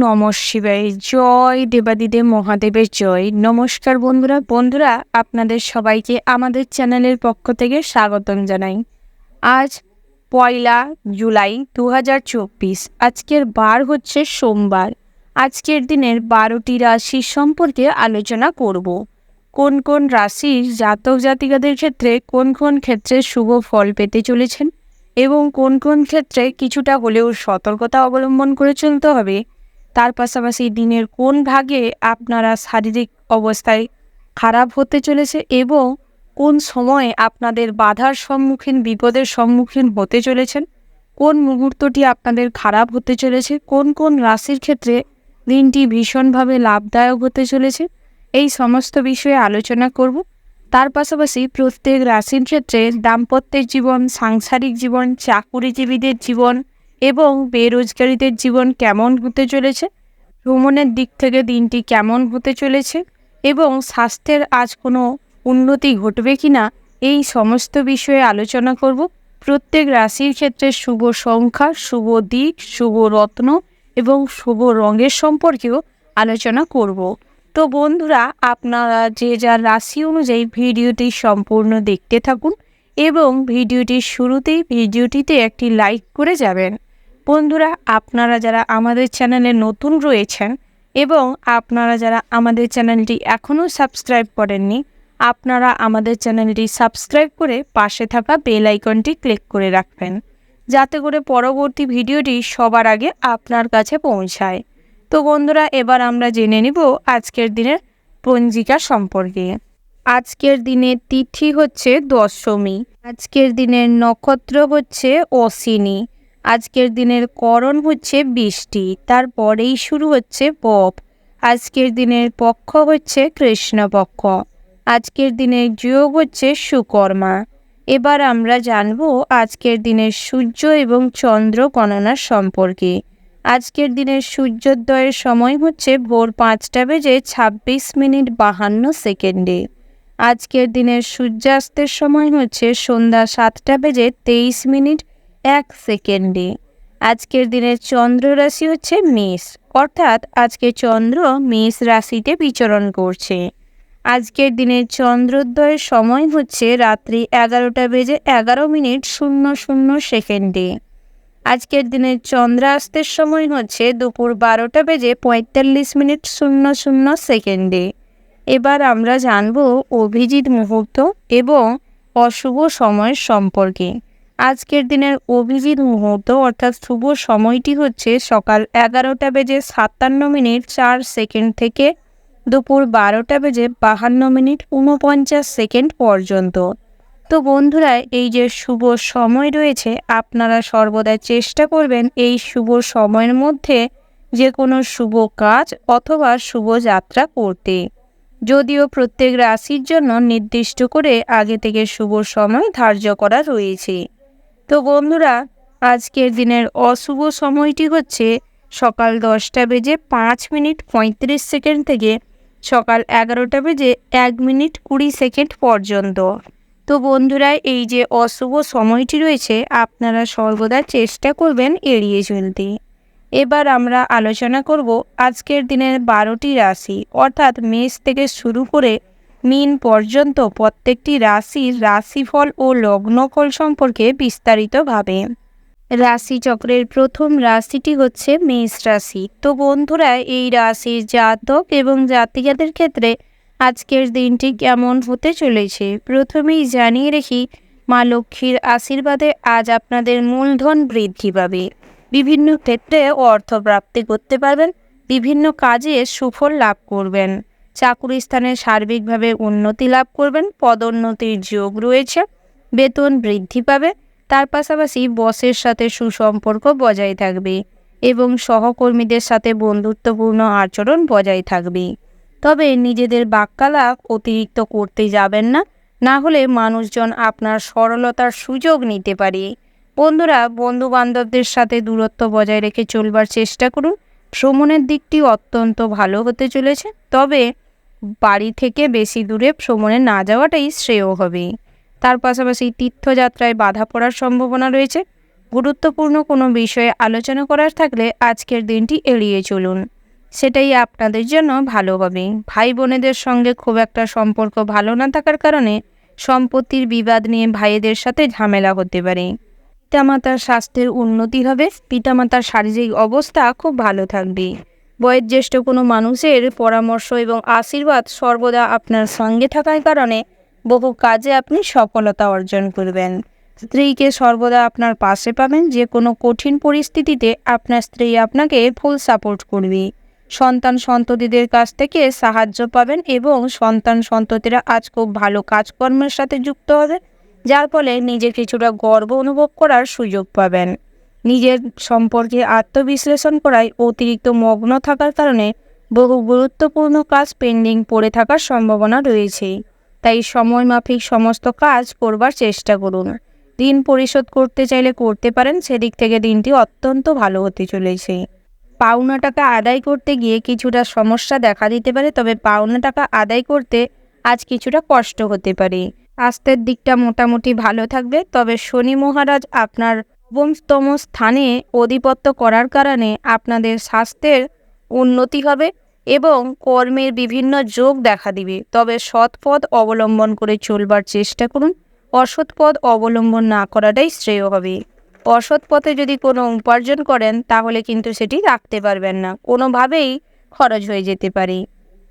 নমঃ শিবায়। জয় দেবাদিদেব মহাদেবের জয়। নমস্কার বন্ধুরা আপনাদের সবাইকে আমাদের চ্যানেলের পক্ষ থেকে স্বাগতম জানাই। আজ 1 জুলাই 2024। আজকের বার হচ্ছে সোমবার। আজকের দিনের 12টি রাশি সম্পর্কে আলোচনা করব। কোন কোন রাশির জাতক জাতিকাদের ক্ষেত্রে কোন কোন ক্ষেত্রে শুভ ফল পেতে চলেছেন এবং কোন কোন ক্ষেত্রে কিছুটা হলেও সতর্কতা অবলম্বন করে চলতে হবে, তার পাশাপাশি দিনের কোন ভাগে আপনারা শারীরিক অবস্থায় খারাপ হতে চলেছে এবং কোন সময়ে আপনাদের বাধার সম্মুখীন বিপদের সম্মুখীন হতে চলেছেন, কোন মুহূর্তটি আপনাদের খারাপ হতে চলেছে, কোন কোন রাশির ক্ষেত্রে দিনটি ভীষণভাবে লাভদায়ক হতে চলেছে, এই সমস্ত বিষয়ে আলোচনা করব। তার পাশাপাশি প্রত্যেক রাশির ক্ষেত্রে দাম্পত্যের জীবন, সাংসারিক জীবন, চাকুরিজীবীদের জীবন এবং বেরোজগারীদের জীবন কেমন হতে চলেছে, ভ্রমণের দিক থেকে দিনটি কেমন হতে চলেছে এবং স্বাস্থ্যের আজ কোনো উন্নতি ঘটবে কিনা, এই সমস্ত বিষয়ে আলোচনা করব। প্রত্যেক রাশির ক্ষেত্রে শুভ সংখ্যা, শুভ দিক, শুভ রত্ন এবং শুভ রঙের সম্পর্কেও আলোচনা করব। তো বন্ধুরা, আপনারা যে যার রাশি অনুযায়ী ভিডিওটি সম্পূর্ণ দেখতে থাকুন এবং ভিডিওটির শুরুতেই ভিডিওটিতে একটি লাইক করে যাবেন। বন্ধুরা, আপনারা যারা আমাদের চ্যানেলে নতুন রয়েছেন এবং আপনারা যারা আমাদের চ্যানেলটি এখনও সাবস্ক্রাইব করেননি, আপনারা আমাদের চ্যানেলটি সাবস্ক্রাইব করে পাশে থাকা বেল আইকনটি ক্লিক করে রাখবেন, যাতে করে পরবর্তী ভিডিওটি সবার আগে আপনার কাছে পৌঁছায়। তো বন্ধুরা, এবার আমরা জেনে নিব আজকের দিনের পঞ্জিকা সম্পর্কে। আজকের দিনের তিথি হচ্ছে দশমী। আজকের দিনের নক্ষত্র হচ্ছে অশ্বিনী। আজকের দিনের করণ হচ্ছে বৃষ্টি, তারপরেই শুরু হচ্ছে পপ। আজকের দিনের পক্ষ হচ্ছে কৃষ্ণপক্ষ। আজকের দিনের যোগ হচ্ছে সুকর্মা। এবার আমরা জানব আজকের দিনের সূর্য এবং চন্দ্র গণনা সম্পর্কে। আজকের দিনের সূর্যোদয়ের সময় হচ্ছে ভোর 5:26:52। আজকের দিনের সূর্যাস্তের সময় হচ্ছে সন্ধ্যা 7:23:01। আজকের দিনের চন্দ্র রাশি হচ্ছে মেষ, অর্থাৎ আজকে চন্দ্র মেষ রাশিতে বিচরণ করছে। আজকের দিনের চন্দ্রোদয়ের সময় হচ্ছে রাত্রি 11:11:00। আজকের দিনের চন্দ্রাস্তের সময় হচ্ছে দুপুর 12:45:00। এবার আমরা জানব অভিজিৎ মুহূর্ত এবং অশুভ সময় সম্পর্কে। আজকের দিনের অভিজিৎ মুহূর্ত অর্থাৎ শুভ সময়টি হচ্ছে সকাল 11:57:04 থেকে দুপুর 12:52:49 পর্যন্ত। তো বন্ধুরা, এই যে শুভ সময় রয়েছে, আপনারা সর্বদা চেষ্টা করবেন এই শুভ সময়ের মধ্যে যে কোনো শুভ কাজ অথবা শুভ যাত্রা করতে। যদিও প্রত্যেক রাশির জন্য নির্দিষ্ট করে আগে থেকে শুভ সময় ধার্য করা রয়েছে। তো বন্ধুরা, আজকের দিনের অশুভ সময়টি হচ্ছে সকাল 10:05:35 থেকে সকাল 11:01:20 পর্যন্ত। তো বন্ধুরা, এই যে অশুভ সময়টি রয়েছে, আপনারা সর্বদা চেষ্টা করবেন এড়িয়ে চলতে। এবার আমরা আলোচনা করব আজকের দিনের 12টি রাশি, অর্থাৎ মেষ থেকে শুরু করে মীন পর্যন্ত প্রত্যেকটি রাশির রাশিফল ও লগ্নফল সম্পর্কে বিস্তারিতভাবে। রাশিচক্রের প্রথম রাশিটি হচ্ছে মেষ রাশি। তো বন্ধুরা, এই রাশির জাতক এবং জাতিকাদের ক্ষেত্রে আজকের দিনটি কেমন হতে চলেছে প্রথমেই জানিয়ে রেখি, মা লক্ষ্মীর আশীর্বাদে আজ আপনাদের মূলধন বৃদ্ধি পাবে। বিভিন্ন ক্ষেত্রে অর্থ প্রাপ্তি করতে পারবেন, বিভিন্ন কাজে সুফল লাভ করবেন, চাকুরি স্থানে সার্বিকভাবে উন্নতি লাভ করবেন, পদোন্নতির যোগ রয়েছে, বেতন বৃদ্ধি পাবে, তার পাশাপাশি বসের সাথে সুসম্পর্ক বজায় থাকবে এবং সহকর্মীদের সাথে বন্ধুত্বপূর্ণ আচরণ বজায় থাকবে। তবে নিজেদের বাক্যালাপ অতিরিক্ত করতে যাবেন না, না হলে মানুষজন আপনার সরলতার সুযোগ নিতে পারে। বন্ধুরা, বন্ধু বান্ধবদের সাথে দূরত্ব বজায় রেখে চলবার চেষ্টা করুন। ভ্রমণের দিকটি অত্যন্ত ভালো হতে চলেছে, তবে বাড়ি থেকে বেশি দূরে ভ্রমণে না যাওয়াটাই শ্রেয় হবে। তার পাশাপাশি তীর্থযাত্রায় বাধা পড়ার সম্ভাবনা রয়েছে। গুরুত্বপূর্ণ কোনো বিষয়ে আলোচনা করার থাকলে আজকের দিনটি এড়িয়ে চলুন, সেটাই আপনাদের জন্য ভালো হবে। ভাই বোনেদের সঙ্গে খুব একটা সম্পর্ক ভালো না থাকার কারণে সম্পত্তির বিবাদ নিয়ে ভাইদের সাথে ঝামেলা হতে পারে। পিতামাতার স্বাস্থ্যের উন্নতি হবে, পিতামাতার শারীরিক অবস্থা খুব ভালো থাকবে। বয়োজ্যেষ্ঠ কোনো মানুষের পরামর্শ এবং আশীর্বাদ সর্বদা আপনার সঙ্গে থাকার কারণে বহু কাজে আপনি সফলতা অর্জন করবেন। স্ত্রীকে সর্বদা আপনার পাশে পাবেন, যে কোনো কঠিন পরিস্থিতিতে আপনার স্ত্রী আপনাকে ফুল সাপোর্ট করবে। সন্তান সন্ততিদের কাছ থেকে সাহায্য পাবেন এবং সন্তান সন্ততিরা আজ খুব ভালো কাজকর্মের সাথে যুক্ত হবে, যার ফলে নিজে কিছুটা গর্ব অনুভব করার সুযোগ পাবেন। নিজের সম্পর্কে আত্মবিশ্লেষণ করায় অতিরিক্ত মগ্ন থাকার কারণে বহু গুরুত্বপূর্ণ কাজ পেন্ডিং পড়ে থাকার সম্ভাবনা রয়েছে। তাই সময় মাফিক সমস্ত কাজ করবার চেষ্টা করুন। ঋণ পরিশোধ করতে চাইলে করতে পারেন, সেদিক থেকে দিনটি অত্যন্ত ভালো হতে চলেছে। পাওনা টাকা আদায় করতে গিয়ে কিছুটা সমস্যা দেখা দিতে পারে, তবে পাওনা টাকা আদায় করতে আজ কিছুটা কষ্ট হতে পারে। স্বাস্থ্যের দিকটা মোটামুটি ভালো থাকবে, তবে শনি মহারাজ আপনার নবমতম স্থানে অধিপত্য করার কারণে আপনাদের স্বাস্থ্যের উন্নতি হবে এবং কর্মের বিভিন্ন যোগ দেখা দিবে। তবে সৎ পথ অবলম্বন করে চলবার চেষ্টা করুন, অসৎ পথ অবলম্বন না করাটাই শ্রেয় হবে। অসৎ পথে যদি কোনো উপার্জন করেন তাহলে কিন্তু সেটি রাখতে পারবেন না, কোনোভাবেই খরচ হয়ে যেতে পারে।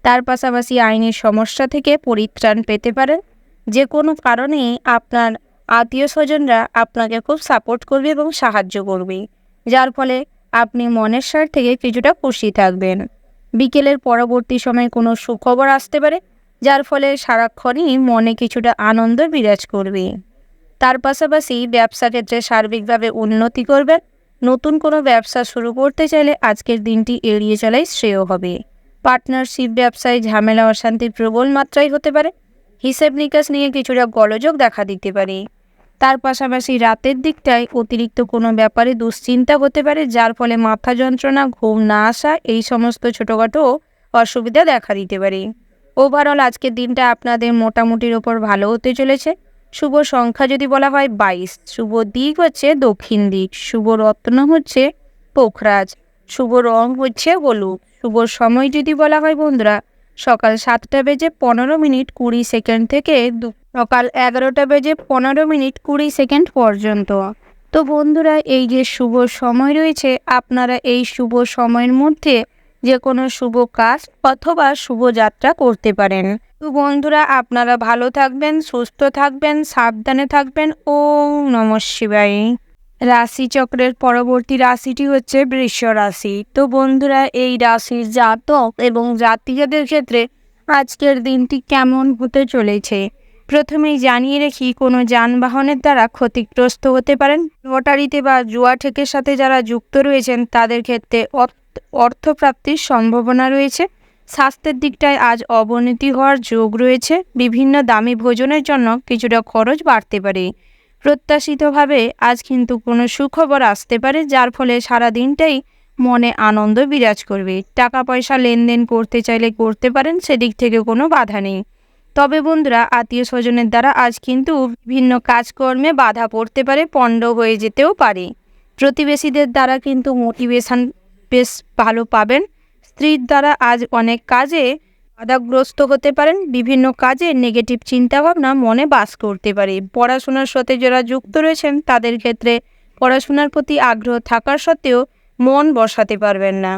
তার পাশাপাশি আইনের সমস্যা থেকে পরিত্রাণ পেতে পারেন। যে কোনো কারণে আপনার আত্মীয় স্বজনরা আপনাকে খুব সাপোর্ট করবে এবং সাহায্য করবে, যার ফলে আপনি মনের স্বার্থ থেকে কিছুটা খুশি থাকবেন। বিকেলের পরবর্তী সময়ে কোনো সুখবর আসতে পারে, যার ফলে সারাক্ষণই মনে কিছুটা আনন্দ বিরাজ করবে। তার পাশাপাশি ব্যবসা ক্ষেত্রে সার্বিকভাবে উন্নতি করবেন। নতুন কোনো ব্যবসা শুরু করতে চাইলে আজকের দিনটি এড়িয়ে চলাই শ্রেয় হবে। পার্টনারশিপ ব্যবসায় ঝামেলা অশান্তির প্রবল মাত্রায় হতে পারে। হিসেব নিকাশ নিয়ে কিছুটা গোলযোগ দেখা দিতে পারে। তার পাশাপাশি রাতের দিকটায় অতিরিক্ত কোনো ব্যাপারে দুশ্চিন্তা হতে পারে, যার ফলে মাথা যন্ত্রণা, ঘুম না আসা, এই সমস্ত ছোটোখাটো অসুবিধা দেখা দিতে পারে। ওভারঅল আজকের দিনটা আপনাদের মোটামুটির ওপর ভালো হতে চলেছে। শুভ সংখ্যা যদি বলা হয় 22, শুভ দিক হচ্ছে দক্ষিণ দিক, শুভ রত্ন হচ্ছে পোখরাজ, শুভ রং হচ্ছে হলুদ, শুভ সময় যদি বলা হয় বন্ধুরা সকাল 7:15 থেকে সকাল 11:15 পর্যন্ত। তো বন্ধুরা, এই যে শুভ সময় রয়েছে, আপনারা এই শুভ সময়ের মধ্যে যে কোনো শুভ কাজ অথবা শুভ যাত্রা করতে পারেন। তো বন্ধুরা, আপনারা ভালো থাকবেন, সুস্থ থাকবেন, সাবধানে থাকবেন। ওম নমঃ শিবায়। রাশিচক্রের পরবর্তী রাশিটি হচ্ছে বৃষ রাশি। তো বন্ধুরা, এই রাশির জাতক এবং জাতিকাদের ক্ষেত্রে আজকের দিনটি কেমন হতে চলেছে প্রথমেই জানিয়ে রেখি, কোনো যানবাহনের দ্বারা ক্ষতিগ্রস্ত হতে পারেন। লটারিতে বা জুয়া ঠেকের সাথে যারা যুক্ত রয়েছেন তাদের ক্ষেত্রে অর্থপ্রাপ্তির সম্ভাবনা রয়েছে। স্বাস্থ্যের দিকটায় আজ অবনতি হওয়ার যোগ রয়েছে। বিভিন্ন দামি ভোজনের জন্য কিছুটা খরচ বাড়তে পারে। প্রত্যাশিতভাবে আজ কিন্তু কোনো সুখবর আসতে পারে, যার ফলে সারা দিনটাই মনে আনন্দ বিরাজ করবে। টাকা পয়সা লেনদেন করতে চাইলে করতে পারেন, সেদিক থেকে কোনো বাধা নেই। তবে বন্ধুরা, আত্মীয় স্বজনের দ্বারা আজ কিন্তু বিভিন্ন কাজকর্মে বাধা পড়তে পারে, পণ্ড হয়ে যেতেও পারে। প্রতিবেশীদের দ্বারা কিন্তু মোটিভেশন বেশ ভালো পাবেন। স্ত্রীর দ্বারা আজ অনেক কাজে বাধাগ্রস্ত হতে পারেন। বিভিন্ন কাজে নেগেটিভ চিন্তাভাবনা মনে বাস করতে পারে। পড়াশোনার সাথে যারা যুক্ত রয়েছেন তাদের ক্ষেত্রে পড়াশোনার প্রতি আগ্রহ থাকার সত্ত্বেও মন বসাতে পারবেন না।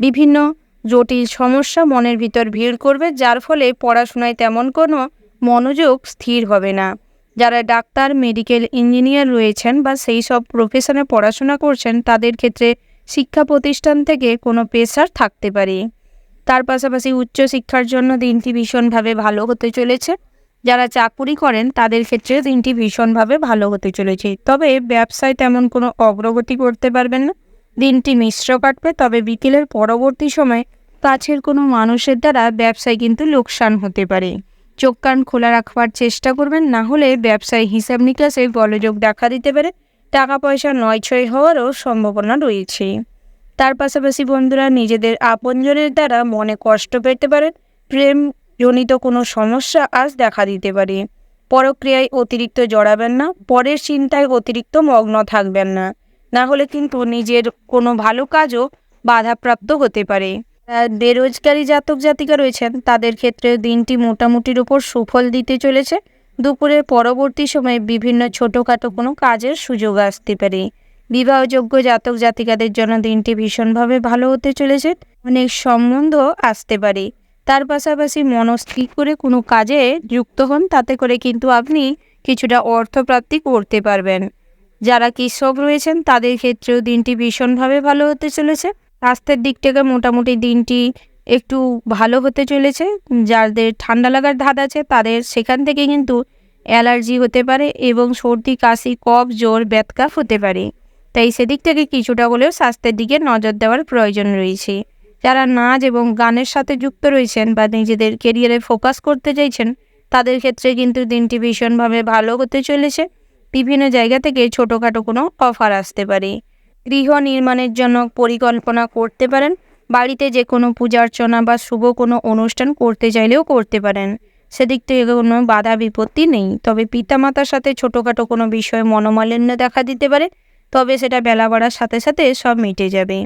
বিভিন্ন জটিল সমস্যা মনের ভিতর ভিড় করবে, যার ফলে পড়াশোনায় তেমন কোনো মনোযোগ স্থির হবে না। যারা ডাক্তার, মেডিকেল ইঞ্জিনিয়ার রয়েছেন বা সেই সব প্রফেশনে পড়াশোনা করছেন তাদের ক্ষেত্রে শিক্ষা প্রতিষ্ঠান থেকে কোনো প্রেসার থাকতে পারে। তার পাশাপাশি উচ্চশিক্ষার জন্য দিনটি ভীষণভাবে ভালো হতে চলেছে। যারা চাকুরি করেন তাদের ক্ষেত্রে দিনটি ভীষণভাবে ভালো হতে চলেছে। তবে ব্যবসায় তেমন কোনো অগ্রগতি করতে পারবেন না। দিনটি মিশ্র কাটবে, তবে বিকেলের পরবর্তী সময় কাছের কোনো মানুষের দ্বারা ব্যবসায় কিন্তু লোকসান হতে পারে। চোখ কান খোলা রাখবার চেষ্টা করবেন, না হলে ব্যবসায় হিসাব নিকাশে গোলযোগ দেখা দিতে পারে। টাকা পয়সা নয়ছয় হওয়ারও সম্ভাবনা রয়েছে। তার পাশাপাশি বন্ধুরা, নিজেদের আপনজনের দ্বারা মনে কষ্ট পেতে পারেন। প্রেমজনিত কোনো সমস্যা আজ দেখা দিতে পারে। পরক্রিয়ায় অতিরিক্ত জড়াবেন না, পরের চিন্তায় অতিরিক্ত মগ্ন থাকবেন না। না হলে কিন্তু নিজের কোনো ভালো কাজও বাধাপ্রাপ্ত হতে পারে। বেরোজগারি জাতক জাতিকা রয়েছেন তাদের ক্ষেত্রে দিনটি মোটামুটির উপর সুফল দিতে চলেছে। দুপুরের পরবর্তী সময়ে বিভিন্ন ছোটোখাটো কোনো কাজের সুযোগ আসতে পারে। বিবাহযোগ্য জাতক জাতিকাদের জন্য দিনটি ভীষণভাবে ভালো হতে চলেছে। অনেক সম্বন্ধ আসতে পারে। তার পাশাপাশি মনস্থির করে কোনো কাজে যুক্ত হন, তাতে করে কিন্তু আপনি কিছুটা অর্থপ্রাপ্তি করতে পারবেন। যারা কৃষক রয়েছেন তাদের ক্ষেত্রেও দিনটি ভীষণভাবে ভালো হতে চলেছে। স্বাস্থ্যের দিক থেকে মোটামুটি দিনটি একটু ভালো হতে চলেছে। যাদের ঠান্ডা লাগার ধাত আছে তাদের সেখান থেকে কিন্তু অ্যালার্জি হতে পারে এবং সর্দি কাশি কফ জ্বর ব্যাথকাফ হতে পারে। তাই সেদিক থেকে কিছুটা হলেও স্বাস্থ্যের দিকে নজর দেওয়ার প্রয়োজন রয়েছে। যারা নাচ এবং গানের সাথে যুক্ত রয়েছেন বা নিজেদের কেরিয়ারে ফোকাস করতে চাইছেন তাদের ক্ষেত্রে কিন্তু দিনটি ভীষণভাবে ভালো হতে চলেছে। বিভিন্ন জায়গা থেকে ছোটোখাটো কোনো অফার আসতে পারে। গৃহ নির্মাণের জন্য পরিকল্পনা করতে পারেন। বাড়িতে যে কোনো পূজা অর্চনা বা শুভ কোনো অনুষ্ঠান করতে চাইলেও করতে পারেন। সেদিক থেকে কোনো বাধা বিপত্তি নেই। তবে পিতামাতার সাথে ছোটোখাটো কোনো বিষয়ে মনোমালিন্য দেখা দিতে পারে, তবে সেটা বেলা বাড়ার সাথে সাথে সব মিটে যাবে।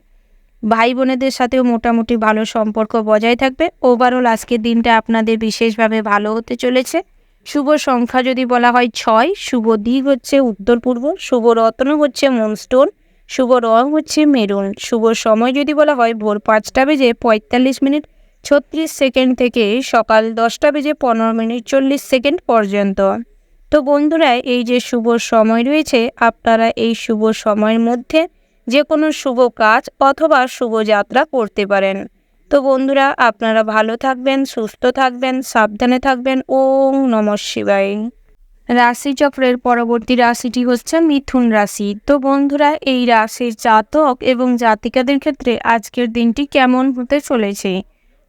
ভাই বোনেদের সাথেও মোটামুটি ভালো সম্পর্ক বজায় থাকবে। ওভারঅল আজকের দিনটা আপনাদের বিশেষভাবে ভালো হতে চলেছে। শুভ সংখ্যা যদি বলা হয় 6, শুভ দিক হচ্ছে উত্তর পূর্ব, শুভ রত্ন হচ্ছে মুনস্টোন, শুভ রং হচ্ছে মেরুন, শুভ সময় যদি বলা হয় ভোর 5:45 থেকে সকাল 10:15 পর্যন্ত। তো বন্ধুরা, এই যে শুভ সময় রয়েছে আপনারা এই শুভ সময়ের মধ্যে যে কোনো শুভ কাজ অথবা শুভ যাত্রা করতে পারেন। তো বন্ধুরা, আপনারা ভালো থাকবেন, সুস্থ থাকবেন, সাবধানে থাকবেন। ওম নমঃ শিবায়। রাশিচক্রের পরবর্তী রাশিটি হচ্ছে মিথুন রাশি। তো বন্ধুরা, এই রাশির জাতক এবং জাতিকাদের ক্ষেত্রে আজকের দিনটি কেমন হতে চলেছে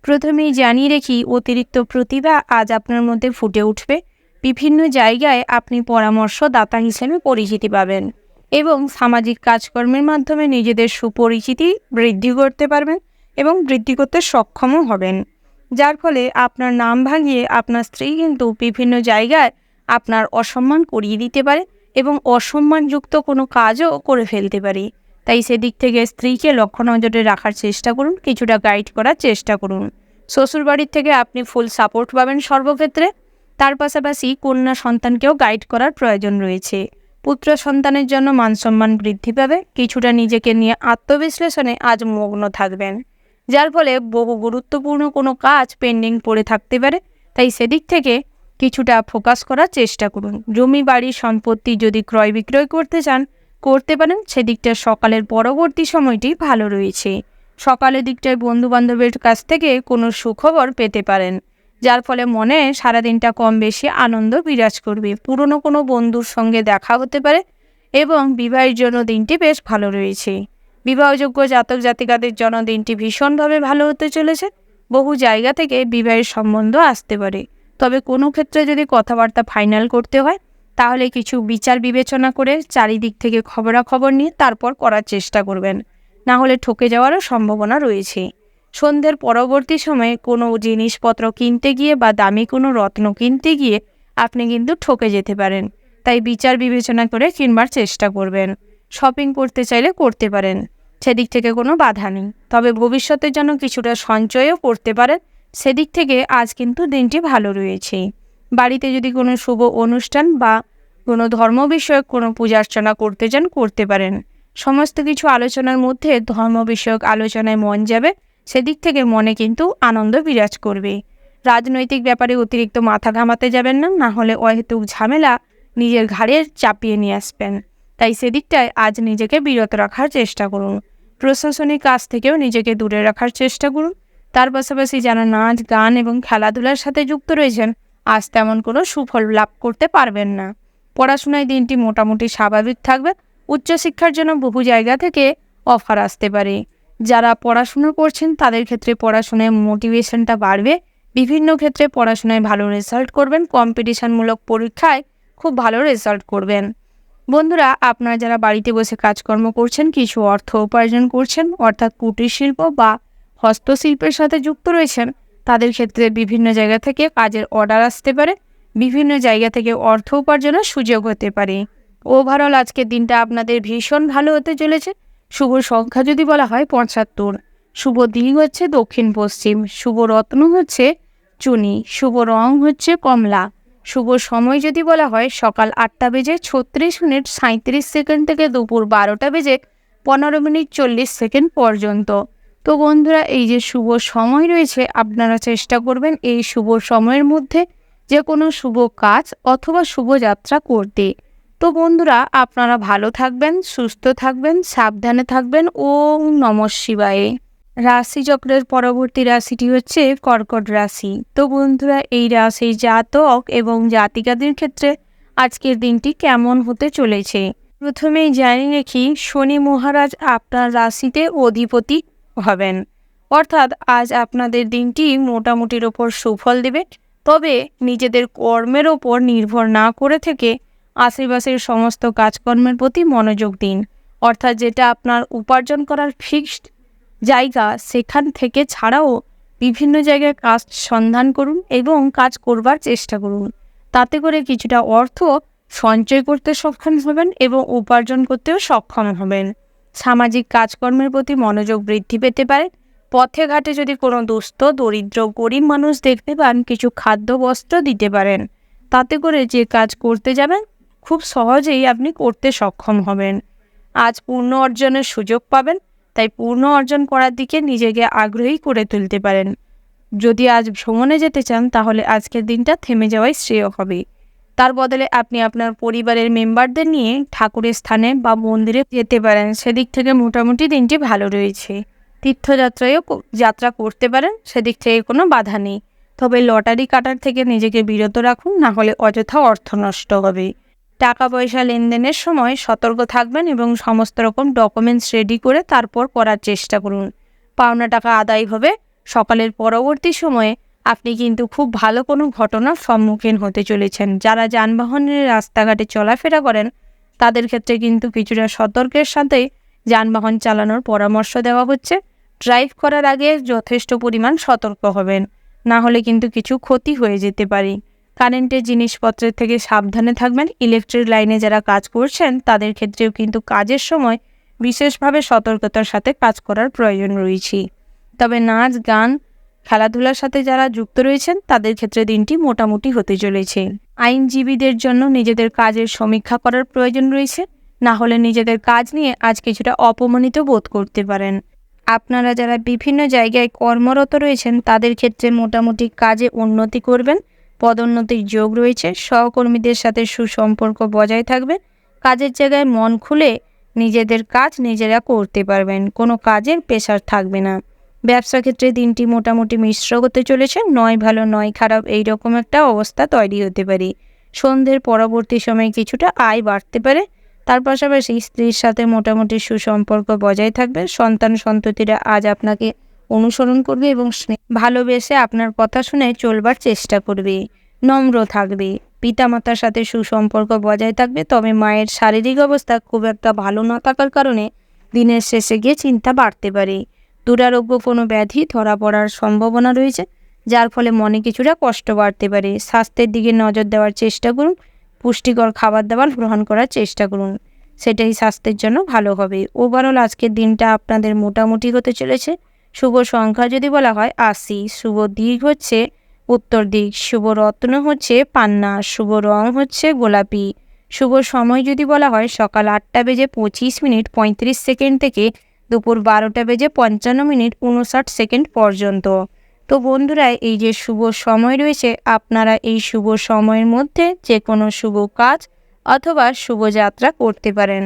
প্রথমেই জানিয়ে রেখি, অতিরিক্ত প্রতিভা আজ আপনার মধ্যে ফুটে উঠবে। বিভিন্ন জায়গায় আপনি পরামর্শদাতা হিসেবে পরিচিতি পাবেন এবং সামাজিক কাজকর্মের মাধ্যমে নিজেদের সুপরিচিতি বৃদ্ধি করতে পারবেন এবং বৃদ্ধি করতে সক্ষমও হবেন, যার ফলে আপনার নাম ভাঙিয়ে আপনার স্ত্রী কিন্তু বিভিন্ন জায়গায় আপনার অসম্মান করিয়ে দিতে পারে এবং অসম্মানযুক্ত কোনো কাজও করে ফেলতে পারে। তাই সেদিক থেকে স্ত্রীকে লক্ষ্য নজরে রাখার চেষ্টা করুন, কিছুটা গাইড করার চেষ্টা করুন। শ্বশুরবাড়ির থেকে আপনি ফুল সাপোর্ট পাবেন সর্বক্ষেত্রে। তার পাশাপাশি কন্যা সন্তানকেও গাইড করার প্রয়োজন রয়েছে। পুত্র সন্তানের জন্য মানসম্মান বৃদ্ধি পাবে। কিছুটা নিজেকে নিয়ে আত্মবিশ্লেষণে আজ মগ্ন থাকবেন, যার ফলে বহু গুরুত্বপূর্ণ কোনো কাজ পেন্ডিং পড়ে থাকতে পারে। তাই সেদিক থেকে কিছুটা ফোকাস করার চেষ্টা করুন। জমি বাড়ি সম্পত্তি যদি ক্রয় বিক্রয় করতে চান করতে পারেন। সেদিকটা সকালের পরবর্তী সময়টি ভালো রয়েছে। সকালের দিকটায় বন্ধুবান্ধবের কাছ থেকে কোনো সুখবর পেতে পারেন, যার ফলে মনে সারাদিনটা কম বেশি আনন্দ বিরাজ করবে। পুরনো কোনো বন্ধুর সঙ্গে দেখা হতে পারে এবং বিবাহের জন্য দিনটি বেশ ভালো রয়েছে। বিবাহযোগ্য জাতক জাতিকাদের জন্য দিনটি ভীষণভাবে ভালো হতে চলেছে। বহু জায়গা থেকে বিবাহের সম্বন্ধ আসতে পারে, তবে কোনো ক্ষেত্রে যদি কথাবার্তা ফাইনাল করতে হয় তাহলে কিছু বিচার বিবেচনা করে চারিদিক থেকে খবরাখবর নিয়ে তারপর করার চেষ্টা করবেন, না হলে ঠকে যাওয়ারও সম্ভাবনা রয়েছে। সন্ধ্যের পরবর্তী সময়ে কোনো জিনিসপত্র কিনতে গিয়ে বা দামি কোনো রত্ন কিনতে গিয়ে আপনি কিন্তু ঠকে যেতে পারেন। তাই বিচার বিবেচনা করে কিনবার চেষ্টা করবেন। শপিং করতে চাইলে করতে পারেন, সেদিক থেকে কোনো বাধা নেই। তবে ভবিষ্যতের জন্য কিছুটা সঞ্চয়ও করতে পারেন। সেদিক থেকে আজ কিন্তু দিনটি ভালো রয়েছে। বাড়িতে যদি কোনো শুভ অনুষ্ঠান বা কোনো ধর্ম বিষয়ক কোনো পূজা অর্চনা করতে চান করতে পারেন। সমস্ত কিছু আলোচনার মধ্যে ধর্ম বিষয়ক আলোচনায় মন যাবে, সেদিক থেকে মনে কিন্তু আনন্দ বিরাজ করবে। রাজনৈতিক ব্যাপারে অতিরিক্ত মাথা ঘামাতে যাবেন না, না হলে অহেতুক ঝামেলা নিজের ঘাড়ে চাপিয়ে নিয়ে আসবেন। তাই সেদিকটায় আজ নিজেকে বিরত রাখার চেষ্টা করুন। প্রশাসনিক কাজ থেকেও নিজেকে দূরে রাখার চেষ্টা করুন। তার পাশাপাশি যারা নাচ গান এবং খেলাধুলার সাথে যুক্ত রয়েছেন আজ তেমন কোনো সুফল লাভ করতে পারবেন না। পড়াশোনায় দিনটি মোটামুটি স্বাভাবিক থাকবে। উচ্চশিক্ষার জন্য বহু জায়গা থেকে অফার আসতে পারে। যারা পড়াশুনো করছেন তাদের ক্ষেত্রে পড়াশোনায় মোটিভেশনটা বাড়বে। বিভিন্ন ক্ষেত্রে পড়াশোনায় ভালো রেজাল্ট করবেন। কম্পিটিশনমূলক পরীক্ষায় খুব ভালো রেজাল্ট করবেন। বন্ধুরা, আপনারা যারা বাড়িতে বসে কাজকর্ম করছেন, কিছু অর্থ উপার্জন করছেন, অর্থাৎ কুটির শিল্প বা হস্তশিল্পের সাথে যুক্ত রয়েছেন, তাদের ক্ষেত্রে বিভিন্ন জায়গা থেকে কাজের অর্ডার আসতে পারে। বিভিন্ন জায়গা থেকে অর্থ উপার্জনের সুযোগ হতে পারে। ওভারঅল আজকের দিনটা আপনাদের ভীষণ ভালো হতে চলেছে। শুভ সংখ্যা যদি বলা হয় 75, শুভ দিক হচ্ছে দক্ষিণ পশ্চিম, শুভ রত্ন হচ্ছে চুনি, শুভ রং হচ্ছে কমলা, শুভ সময় যদি বলা হয় সকাল 8টা বেজে 36 মিনিট 37 সেকেন্ড থেকে দুপুর 12টা বেজে 15 মিনিট 40 সেকেন্ড পর্যন্ত। তো বন্ধুরা, এই যে শুভ সময় রয়েছে, আপনারা চেষ্টা করবেন এই শুভ সময়ের মধ্যে যে কোনো শুভ কাজ অথবা শুভ যাত্রা করতে। তো বন্ধুরা, আপনারা ভালো থাকবেন, সুস্থ থাকবেন, সাবধানে থাকবেন। ওম নমঃ শিবায়। রাশিচক্রের পরবর্তী রাশিটি হচ্ছে কর্কট রাশি। তো বন্ধুরা, এই রাশির জাতক এবং জাতিকাদের ক্ষেত্রে আজকের দিনটি কেমন হতে চলেছে। প্রথমেই জানিয়ে রাখি, শনি মহারাজ আপনার রাশিতে অধিপতি হবেন, অর্থাৎ আজ আপনাদের দিনটি মোটামুটির ওপর সুফল দেবে। তবে নিজেদের কর্মের ওপর নির্ভর না করে থেকে আশেপাশের সমস্ত কাজকর্মের প্রতি মনোযোগ দিন, অর্থাৎ যেটা আপনার উপার্জন করার ফিক্সড জায়গা সেখান থেকে ছাড়াও বিভিন্ন জায়গায় কাজ সন্ধান করুন এবং কাজ করবার চেষ্টা করুন। তাতে করে কিছুটা অর্থ সঞ্চয় করতে সক্ষম হবেন এবং উপার্জন করতেও সক্ষম হবেন। সামাজিক কাজকর্মের প্রতি মনোযোগ বৃদ্ধি পেতে পারে। পথে ঘাটে যদি কোনো দুস্থ দরিদ্র গরিব মানুষ দেখতে পান, কিছু খাদ্য বস্ত্র দিতে পারেন। তাতে করে যে কাজ করতে যাবেন খুব সহজেই আপনি করতে সক্ষম হবেন। আজ পূর্ণ অর্জনের সুযোগ পাবেন, তাই পূর্ণ অর্জন করার দিকে নিজেকে আগ্রহী করে তুলতে পারেন। যদি আজ ভ্রমণে যেতে চান, তাহলে আজকের দিনটা থেমে যাওয়াই শ্রেয় হবে। তার বদলে আপনি আপনার পরিবারের মেম্বারদের নিয়ে ঠাকুরের স্থানে বা মন্দিরে যেতে পারেন। সেদিক থেকে মোটামুটি দিনটি ভালো রয়েছে। তীর্থযাত্রায়ও যাত্রা করতে পারেন, সেদিক থেকে কোনো বাধা নেই। তবে লটারি কাটার থেকে নিজেকে বিরত রাখুন, না হলে অযথা অর্থ নষ্ট হবে। টাকা পয়সা লেনদেনের সময় সতর্ক থাকবেন এবং সমস্ত রকম ডকুমেন্টস রেডি করে তারপর করার চেষ্টা করুন। পাওনা টাকা আদায় হবে। সকালের পরবর্তী সময়ে আপনি কিন্তু খুব ভালো কোনো ঘটনার সম্মুখীন হতে চলেছেন। যারা যানবাহনের রাস্তাঘাটে চলাফেরা করেন তাদের ক্ষেত্রে কিন্তু কিছুটা সতর্কের সাথে যানবাহন চালানোর পরামর্শ দেওয়া হচ্ছে। ড্রাইভ করার আগে যথেষ্ট পরিমাণ সতর্ক হবেন, না হলে কিন্তু কিছু ক্ষতি হয়ে যেতে পারে। কারেন্টের জিনিসপত্রের থেকে সাবধানে থাকবেন। ইলেকট্রিক লাইনে যারা কাজ করছেন তাদের ক্ষেত্রেও কিন্তু কাজের সময় বিশেষভাবে সতর্কতার সাথে কাজ করার প্রয়োজন রয়েছে। তবে নাচ গান খেলাধুলার সাথে যারা যুক্ত রয়েছেন তাদের ক্ষেত্রে দিনটি মোটামুটি হতে চলেছে। আইনজীবীদের জন্য নিজেদের কাজের সমীক্ষা করার প্রয়োজন রয়েছে, না হলে নিজেদের কাজ নিয়ে আজ কিছুটা অপমানিত বোধ করতে পারেন। আপনারা যারা বিভিন্ন জায়গায় কর্মরত রয়েছেন তাদের ক্ষেত্রে মোটামুটি কাজে উন্নতি করবেন। পদোন্নতির যোগ রয়েছে। সহকর্মীদের সাথে সুসম্পর্ক বজায় থাকবে। কাজের জায়গায় মন খুলে নিজেদের কাজ নিজেরা করতে পারবেন, কোনো কাজের প্রেশার থাকবে না। ব্যবসা ক্ষেত্রে দিনটি মোটামুটি মিশ্র হতে চলেছে। নয় ভালো নয় খারাপ, এইরকম একটা অবস্থা তৈরি হতে পারে। সন্ধ্যের পরবর্তী সময়ে কিছুটা আয় বাড়তে পারে। তার পাশাপাশি স্ত্রীর সাথে মোটামুটি সুসম্পর্ক বজায় থাকবে। সন্তান সন্ততিরা আজ আপনাকে অনুসরণ করবে এবং ভালোবেসে আপনার কথা শুনে চলবার চেষ্টা করবে। নম্র থাকবে। পিতামাতার সাথে সুসম্পর্ক বজায় থাকবে। তবে মায়ের শারীরিক অবস্থা খুব একটা ভালো না থাকার কারণে দিনের শেষে গিয়ে চিন্তা বাড়তে পারে। দুরারোগ্য কোনো ব্যাধি ধরা পড়ার সম্ভাবনা রয়েছে, যার ফলে মনে কিছুটা কষ্ট বাড়তে পারে। স্বাস্থ্যের দিকে নজর দেওয়ার চেষ্টা করুন। পুষ্টিকর খাবার দাবার গ্রহণ করার চেষ্টা করুন, সেটাই স্বাস্থ্যের জন্য ভালো হবে। ওভারঅল আজকের দিনটা আপনাদের মোটামুটি হতে চলেছে। শুভ সংখ্যা যদি বলা হয় 80, শুভ দিক হচ্ছে উত্তর দিক, শুভ রত্ন হচ্ছে পান্না, শুভ রং হচ্ছে গোলাপি, শুভ সময় যদি বলা হয় সকাল 8টা বেজে 25 মিনিট 35 সেকেন্ড থেকে দুপুর 12টা বেজে 55 মিনিট 59 সেকেন্ড পর্যন্ত। তো বন্ধুরা, এই যে শুভ সময় রয়েছে, আপনারা এই শুভ সময়ের মধ্যে যে কোনো শুভ কাজ অথবা শুভযাত্রা করতে পারেন।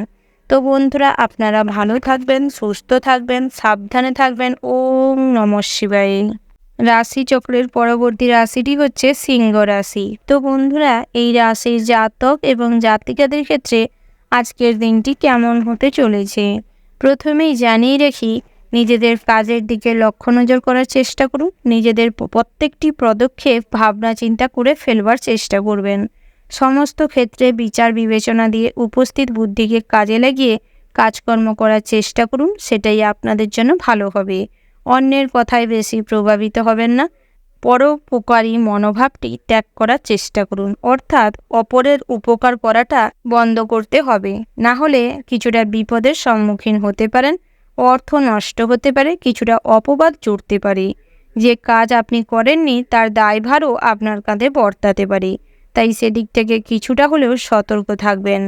তো বন্ধুরা, আপনারা ভালো থাকবেন, সুস্থ থাকবেন, সাবধানে থাকবেন। ওম নমঃ শিবায়। রাশিচক্রের পরবর্তী রাশিটি হচ্ছে সিংহ রাশি। তো বন্ধুরা, এই রাশির জাতক এবং জাতিকাদের ক্ষেত্রে আজকের দিনটি কেমন হতে চলেছে। প্রথমেই জানিয়ে রাখি, নিজেদের কাজের দিকে লক্ষ্য নজর করার চেষ্টা করুন। নিজেদের প্রত্যেকটি পদক্ষেপ ভাবনা চিন্তা করে ফেলবার চেষ্টা করবেন। সমস্ত ক্ষেত্রে বিচার বিবেচনা দিয়ে উপস্থিত বুদ্ধিকে কাজে লাগিয়ে কাজকর্ম করার চেষ্টা করুন, সেটাই আপনাদের জন্য ভালো হবে। অন্যের কথায় বেশি প্রভাবিত হবেন না। পরোপকারী মনোভাবটি ত্যাগ করার চেষ্টা করুন, অর্থাৎ অপরের উপকার করাটা বন্ধ করতে হবে, না হলে কিছুটা বিপদের সম্মুখীন হতে পারেন, অর্থ নষ্ট হতে পারে, কিছুটা অপবাদ জুড়তে পারে। যে কাজ আপনি করেননি তার দায়ভারও আপনার কাঁধে বর্তাতে পারে, তাই সেদিক থেকে কিছুটা হলেও সতর্ক থাকবেন।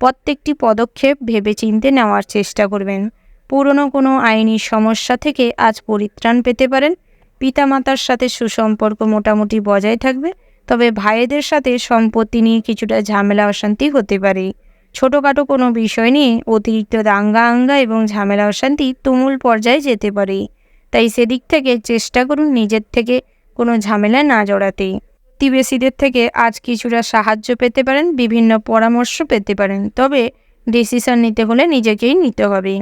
প্রত্যেকটি পদক্ষেপ ভেবেচিন্তে নেওয়ার চেষ্টা করবেন। পুরনো কোনো আইনি সমস্যা থেকে আজ পরিত্রাণ পেতে পারেন। পিতামাতার সাথে সুসম্পর্ক মোটামুটি বজায় থাকবে, তবে ভাইদের সাথে সম্পত্তি নিয়ে কিছুটা ঝামেলা অশান্তি হতে পারে। ছোটোখাটো কোনো বিষয় নিয়ে অতিরিক্ত দাঙ্গা এবং ঝামেলা অশান্তি তুমুল পর্যায়ে যেতে পারে, তাই সেদিক থেকে চেষ্টা করুন নিজের থেকে কোনো ঝামেলা না জড়াতে। প্রতিবেশীদের থেকে আজ কিছুটা সাহায্য পেতে পারেন, বিভিন্ন পরামর্শ পেতে পারেন, তবে ডিসিশন নিতে হলে নিজেকেই নিতে হবে।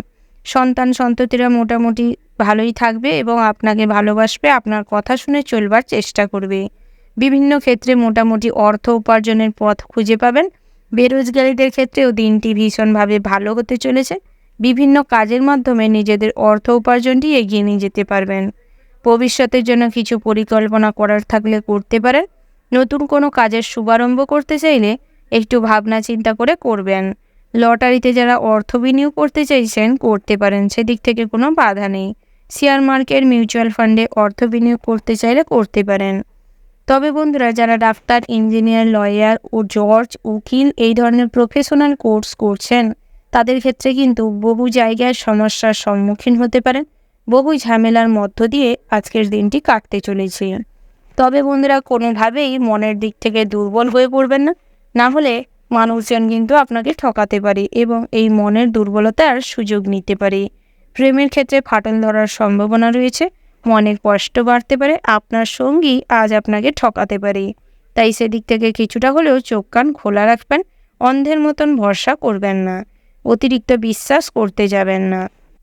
সন্তান সন্ততিরা মোটামুটি ভালোই থাকবে এবং আপনাকে ভালোবাসবে, আপনার কথা শুনে চলবার চেষ্টা করবে। বিভিন্ন ক্ষেত্রে মোটামুটি অর্থ উপার্জনের পথ খুঁজে পাবেন। বেরোজগারীদের ক্ষেত্রেও দিনটি ভীষণভাবে ভালো হতে চলেছে। বিভিন্ন কাজের মাধ্যমে নিজেদের অর্থ উপার্জনটি এগিয়ে নিয়ে যেতে পারবেন। ভবিষ্যতের জন্য কিছু পরিকল্পনা করার থাকলে করতে পারেন। নতুন কোনো কাজের শুভারম্ভ করতে চাইলে একটু ভাবনা চিন্তা করে করবেন। লটারিতে যারা অর্থ বিনিয়োগ করতে চাইছেন করতে পারেন, সেদিক থেকে কোনো বাধা নেই। শেয়ার মার্কেট, মিউচুয়াল ফান্ডে অর্থ বিনিয়োগ করতে চাইলে করতে পারেন। তবে বন্ধুরা, যারা ডাক্তার, ইঞ্জিনিয়ার, লয়ার ও জজ, উকিল এই ধরনের প্রফেশনাল কোর্স করছেন তাদের ক্ষেত্রে কিন্তু বহু জায়গায় সমস্যার সম্মুখীন হতে পারেন। বহু ঝামেলার মধ্য দিয়ে আজকের দিনটি কাটতে চলেছে। তবে বন্ধুরা, কোনোভাবেই মনের দিক থেকে দুর্বল হয়ে পড়বেন না, না হলে মানুষজন কিন্তু আপনাকে ঠকাতে পারে এবং এই মনের দুর্বলতার সুযোগ নিতে পারে। প্রেমের ক্ষেত্রে ফাটল ধরার সম্ভাবনা রয়েছে, মনের কষ্ট বাড়তে পারে, আপনার সঙ্গী আজ আপনাকে ঠকাতে পারে, তাই সেদিক থেকে কিছুটা হলেও চোখ কান খোলা রাখবেন। অন্ধের মতন ভরসা করবেন না, অতিরিক্ত বিশ্বাস করতে যাবেন না।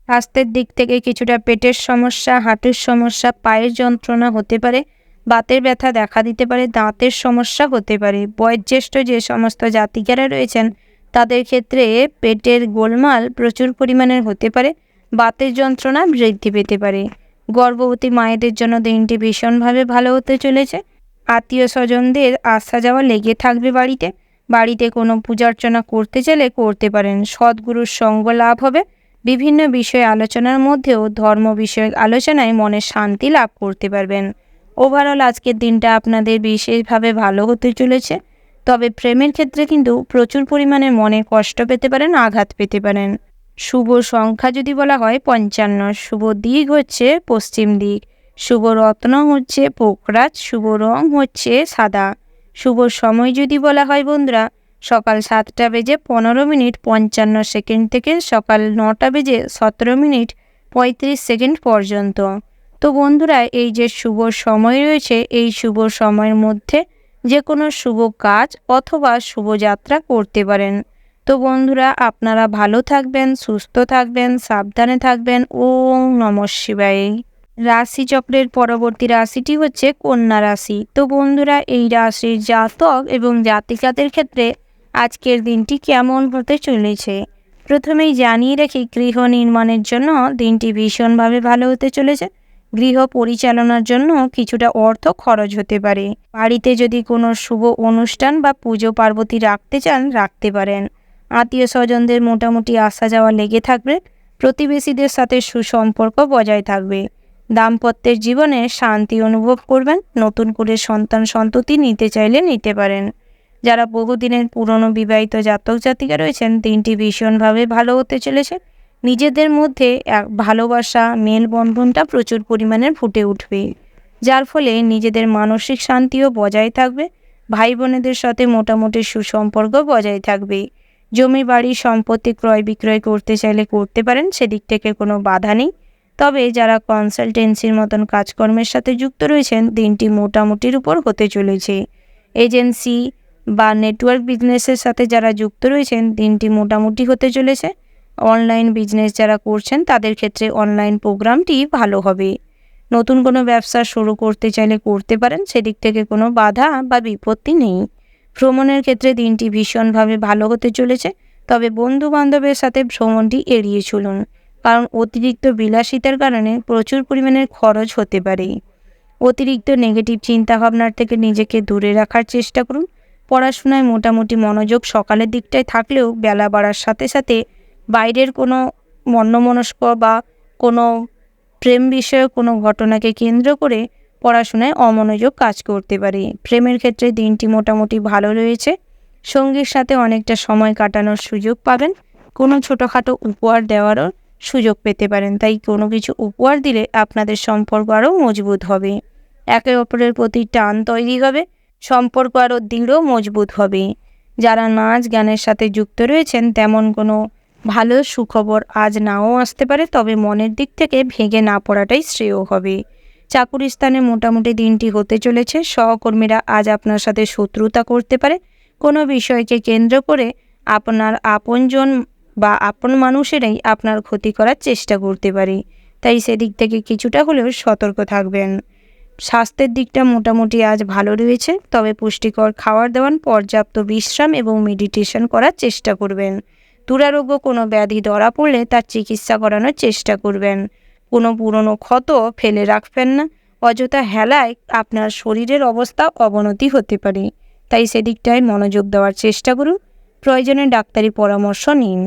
স্বাস্থ্যের দিক থেকে কিছুটা পেটের সমস্যা, হাঁটুর সমস্যা, পায়ের যন্ত্রণা হতে পারে, বাতের ব্যথা দেখা দিতে পারে, দাঁতের সমস্যা হতে পারে। বয়োজ্যেষ্ঠ যে সমস্ত জাতিকারা রয়েছেন তাদের ক্ষেত্রে পেটের গোলমাল প্রচুর পরিমাণের হতে পারে, বাতের যন্ত্রণা বৃদ্ধি পেতে পারে। গর্ভবতী মায়েদের জন্য দিনটি ভীষণভাবে ভালো হতে চলেছে। আত্মীয় স্বজনদের আসা যাওয়া লেগে থাকবে বাড়িতে। বাড়িতে কোনো পূজার্চনা করতে চাইলে করতে পারেন। সদ্গুরুর সঙ্গ লাভ হবে। বিভিন্ন বিষয়ে আলোচনার মধ্যেও ধর্ম বিষয়ক আলোচনায় মনে শান্তি লাভ করতে পারবেন। ওভারঅল আজকের দিনটা আপনাদের বিশেষভাবে ভালো হতে চলেছে। তবে প্রেমের ক্ষেত্রে কিন্তু প্রচুর পরিমাণে মনে কষ্ট পেতে পারেন, আঘাত পেতে পারেন। শুভ সংখ্যা যদি বলা হয় 55, শুভ দিক হচ্ছে পশ্চিম দিক, শুভ রত্ন হচ্ছে পোকরাজ, শুভ রং হচ্ছে সাদা। শুভ সময় যদি বলা হয় বন্ধুরা, সকাল 7টা বেজে 15 মিনিট 55 সেকেন্ড থেকে সকাল 9টা বেজে 17 মিনিট 35 সেকেন্ড পর্যন্ত। তো বন্ধুরা, এই যে শুভ সময় রয়েছে, এই শুভ সময়ের মধ্যে যে কোনো শুভ কাজ অথবা শুভযাত্রা করতে পারেন। তো বন্ধুরা, আপনারা ভালো থাকবেন, সুস্থ থাকবেন, সাবধানে থাকবেন। ওম নমঃ শিবায়। রাশিচক্রের পরবর্তী রাশিটি হচ্ছে কন্যা রাশি। তো বন্ধুরা, এই রাশির জাতক এবং জাতিকাদের ক্ষেত্রে আজকের দিনটি কেমন হতে চলেছে প্রথমেই জানিয়ে রাখি, গৃহ নির্মাণের জন্য দিনটি ভীষণভাবে ভালো হতে চলেছে। গৃহ পরিচালনার জন্য কিছুটা অর্থ খরচ হতে পারে। বাড়িতে যদি কোনো শুভ অনুষ্ঠান বা পুজো পার্বতী রাখতে চান রাখতে পারেন। আত্মীয় স্বজনদের মোটামুটি আসা যাওয়া লেগে থাকবে। প্রতিবেশীদের সাথে সুসম্পর্ক বজায় থাকবে। দাম্পত্যের জীবনে শান্তি অনুভব করবেন। নতুন করে সন্তান সন্ততি নিতে চাইলে নিতে পারেন। যারা বহুদিনের পুরনো বিবাহিত জাতক জাতিকা রয়েছেন দিনটি ভীষণভাবে ভালো হতে চলেছে। নিজেদের মধ্যে এক ভালোবাসা, মেলবন্ধনটা প্রচুর পরিমাণে ফুটে উঠবে, যার ফলে নিজেদের মানসিক শান্তিও বজায় থাকবে। ভাই বোনেদের সাথে মোটামুটি সুসম্পর্ক বজায় থাকবে। জমি বাড়ি সম্পত্তি ক্রয় বিক্রয় করতে চাইলে করতে পারেন, সেদিক থেকে কোনো বাধা নেই। তবে যারা কনসালটেন্সির মতন কাজকর্মের সাথে যুক্ত রয়েছেন দিনটি মোটামুটির উপর হতে চলেছে। এজেন্সি বা নেটওয়ার্ক বিজনেসের সাথে যারা যুক্ত রয়েছেন দিনটি মোটামুটি হতে চলেছে। অনলাইন বিজনেস যারা করছেন তাদের ক্ষেত্রে অনলাইন প্রোগ্রামটি ভালো হবে। নতুন কোনো ব্যবসা শুরু করতে চাইলে করতে পারেন, সেদিক থেকে কোনো বাধা বা বিপত্তি নেই। ভ্রমণের ক্ষেত্রে দিনটি ভীষণভাবে ভালো হতে চলেছে। তবে বন্ধু বান্ধবের সাথে ভ্রমণটি এড়িয়ে চলুন, কারণ অতিরিক্ত বিলাসিতার কারণে প্রচুর পরিমাণের খরচ হতে পারে। অতিরিক্ত নেগেটিভ চিন্তাভাবনার থেকে নিজেকে দূরে রাখার চেষ্টা করুন। পড়াশোনায় মোটামুটি মনোযোগ সকালের দিকটায় থাকলেও বেলা বাড়ার সাথে সাথে বাইরের কোনো অন্যমনস্ক বা কোনো প্রেম বিষয়ক কোনো ঘটনাকে কেন্দ্র করে পড়াশোনায় অমনোযোগ কাজ করতে পারে। প্রেমের ক্ষেত্রে দিনটি মোটামুটি ভালো রয়েছে। সঙ্গীর সাথে অনেকটা সময় কাটানোর সুযোগ পাবেন। কোনো ছোটোখাটো উপহার দেওয়ারও সুযোগ পেতে পারেন, তাই কোনো কিছু উপহার দিলে আপনাদের সম্পর্ক আরও মজবুত হবে। একে অপরের প্রতি টান তৈরি হবে, সম্পর্ক আরও দৃঢ় মজবুত হবে। যারা নাচ গানের সাথে যুক্ত রয়েছেন তেমন কোনো ভালো সুখবর আজ নাও আসতে পারে, তবে মনের দিক থেকে ভেঙে না পড়াটাই শ্রেয় হবে। চাকুরি স্থানে মোটামুটি দিনটি হতে চলেছে। সহকর্মীরা আজ আপনার সাথে শত্রুতা করতে পারে। কোনো বিষয়কে কেন্দ্র করে আপনার আপনজন বা আপন মানুষেরাই আপনার ক্ষতি করার চেষ্টা করতে পারে, তাই সেদিক থেকে কিছুটা হলেও সতর্ক থাকবেন। স্বাস্থ্যের দিকটা মোটামুটি আজ ভালো রয়েছে, তবে পুষ্টিকর খাবার দাবার, পর্যাপ্ত বিশ্রাম এবং মেডিটেশন করার চেষ্টা করবেন। দুরারোগ্য কোনো ব্যাধি ধরা পড়লে তার চিকিৎসা করানোর চেষ্টা করবেন। কোনো পুরনো ক্ষত ফেলে রাখবেন না, অযথা হেলায় আপনার শরীরের অবস্থা অবনতি হতে পারে, তাই সেদিকটায় মনোযোগ দেওয়ার চেষ্টা করুন। প্রয়োজনে ডাক্তারি পরামর্শ নিন।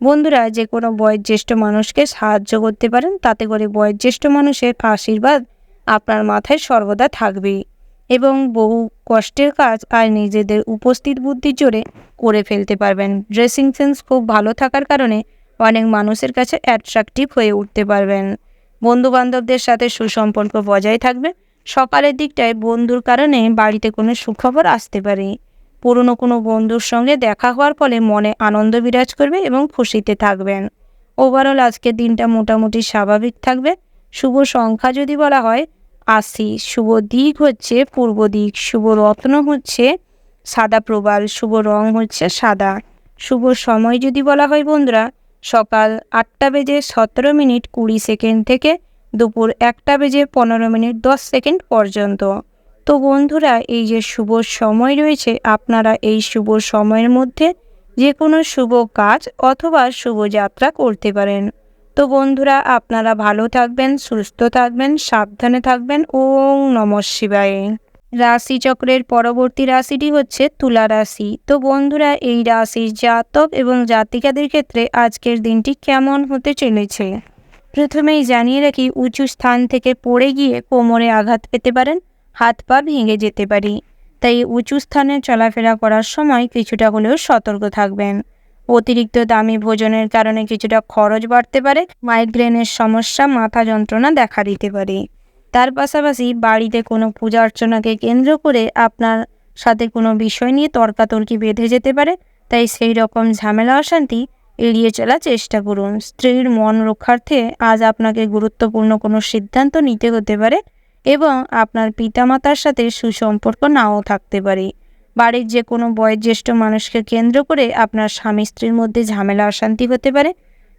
বন্ধুরা, যে কোনো বয়োজ্যেষ্ঠ মানুষকে সাহায্য করতে পারেন, তাতে করে বয়োজ্যেষ্ঠ মানুষের আশীর্বাদ আপনার মাথায় সর্বদা থাকবে এবং বহু কষ্টের কাজ আর নিজেদের উপস্থিত বুদ্ধির জোরে করে ফেলতে পারবেন। ড্রেসিং সেন্স খুব ভালো থাকার কারণে অনেক মানুষের কাছে অ্যাট্রাকটিভ হয়ে উঠতে পারবেন। বন্ধুবান্ধবদের সাথে সুসম্পর্ক বজায় থাকবে। সকালের দিকটায় বন্ধুর কারণে বাড়িতে কোনো সুখবর আসতে পারে। পুরনো কোনো বন্ধুর সঙ্গে দেখা হওয়ার ফলে মনে আনন্দ বিরাজ করবে এবং খুশিতে থাকবেন। ওভারঅল আজকের দিনটা মোটামুটি স্বাভাবিক থাকবে। শুভ সংখ্যা যদি বলা হয় 80, শুভ দিক হচ্ছে পূর্ব দিক, শুভ রত্ন হচ্ছে সাদা প্রবাল, শুভ রং হচ্ছে সাদা। শুভ সময় যদি বলা হয় বন্ধুরা, সকাল 8:17:20 থেকে দুপুর 1:15:10 পর্যন্ত। তো বন্ধুরা, এই যে শুভ সময় রয়েছে, আপনারা এই শুভ সময়ের মধ্যে যে কোনো শুভ কাজ অথবা শুভ যাত্রা করতে পারেন। তো বন্ধুরা, আপনারা ভালো থাকবেন, সুস্থ থাকবেন, সাবধানে থাকবেন। ওম নমঃ শিবায়। রাশিচক্রের পরবর্তী রাশিটি হচ্ছে তুলা রাশি। তো বন্ধুরা, এই রাশির জাতক এবং জাতিকাদের ক্ষেত্রে আজকের দিনটি কেমন হতে চলেছে প্রথমেই জানিয়ে রাখি, উঁচু স্থান থেকে পড়ে গিয়ে কোমরে আঘাত পেতে পারেন, হাত পা ভেঙে যেতে পারে, তাই উঁচু স্থানে চলাফেরা করার সময় কিছুটা হলেও সতর্ক থাকবেন। অতিরিক্ত দামি ভোজনের কারণে কিছুটা খরচ বাড়তে পারে। মাইগ্রেনের সমস্যা, মাথা যন্ত্রণা দেখা দিতে পারে। তার পাশাপাশি বাড়িতে কোনো পূজা অর্চনাকে কেন্দ্র করে আপনার সাথে কোনো বিষয় নিয়ে তর্কাতর্কি বেঁধে যেতে পারে, তাই সেই রকম ঝামেলা অশান্তি এড়িয়ে চলার চেষ্টা করুন। স্ত্রীর মন রক্ষার্থে আজ আপনাকে গুরুত্বপূর্ণ কোনো সিদ্ধান্ত নিতে হতে পারে এবং আপনার পিতামাতার সাথে সুসম্পর্ক নাও থাকতে পারে। বাড়ির যে কোনো বয়োজ্যেষ্ঠ মানুষকে কেন্দ্র করে আপনার স্বামী স্ত্রীর মধ্যে ঝামেলা অশান্তি হতে পারে।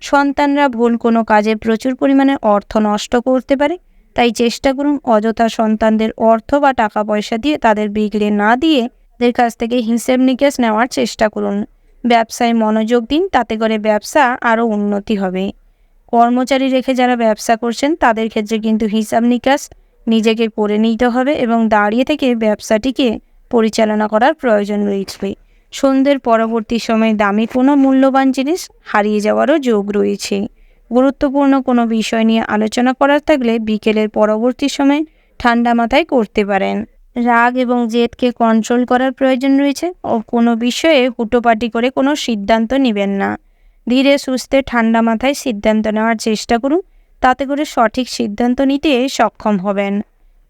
সন্তানরা ভুল কোনো কাজে প্রচুর পরিমাণে অর্থ নষ্ট করতে পারে, তাই চেষ্টা করুন অযথা সন্তানদের অর্থ বা টাকা পয়সা দিয়ে তাদের বিগড়ে না দিয়ে তাদের কাছ থেকে হিসেব নিকেশ নেওয়ার চেষ্টা করুন। ব্যবসায় মনোযোগ দিন, তাতে করে ব্যবসা আরও উন্নতি হবে। কর্মচারী রেখে যারা ব্যবসা করছেন তাদের ক্ষেত্রে কিন্তু হিসাব নিকাশ নিজেকে করে নিতে হবে এবং দাঁড়িয়ে থেকে ব্যবসাটিকে পরিচালনা করার প্রয়োজন রয়েছে। সন্ধ্যের পরবর্তী সময়ে দামি কোনো মূল্যবান জিনিস হারিয়ে যাওয়ারও যোগ রয়েছে। গুরুত্বপূর্ণ কোনো বিষয় নিয়ে আলোচনা করার থাকলে বিকেলের পরবর্তী সময়ে ঠান্ডা মাথায় করতে পারেন। রাগ এবং জেদকে কন্ট্রোল করার প্রয়োজন রয়েছে ও কোনো বিষয়ে হুটোপাটি করে কোনো সিদ্ধান্ত নেবেন না। ধীরে সুস্থে ঠান্ডা মাথায় সিদ্ধান্ত নেওয়ার চেষ্টা করুন, তাতে করে সঠিক সিদ্ধান্ত নিতে সক্ষম হবেন।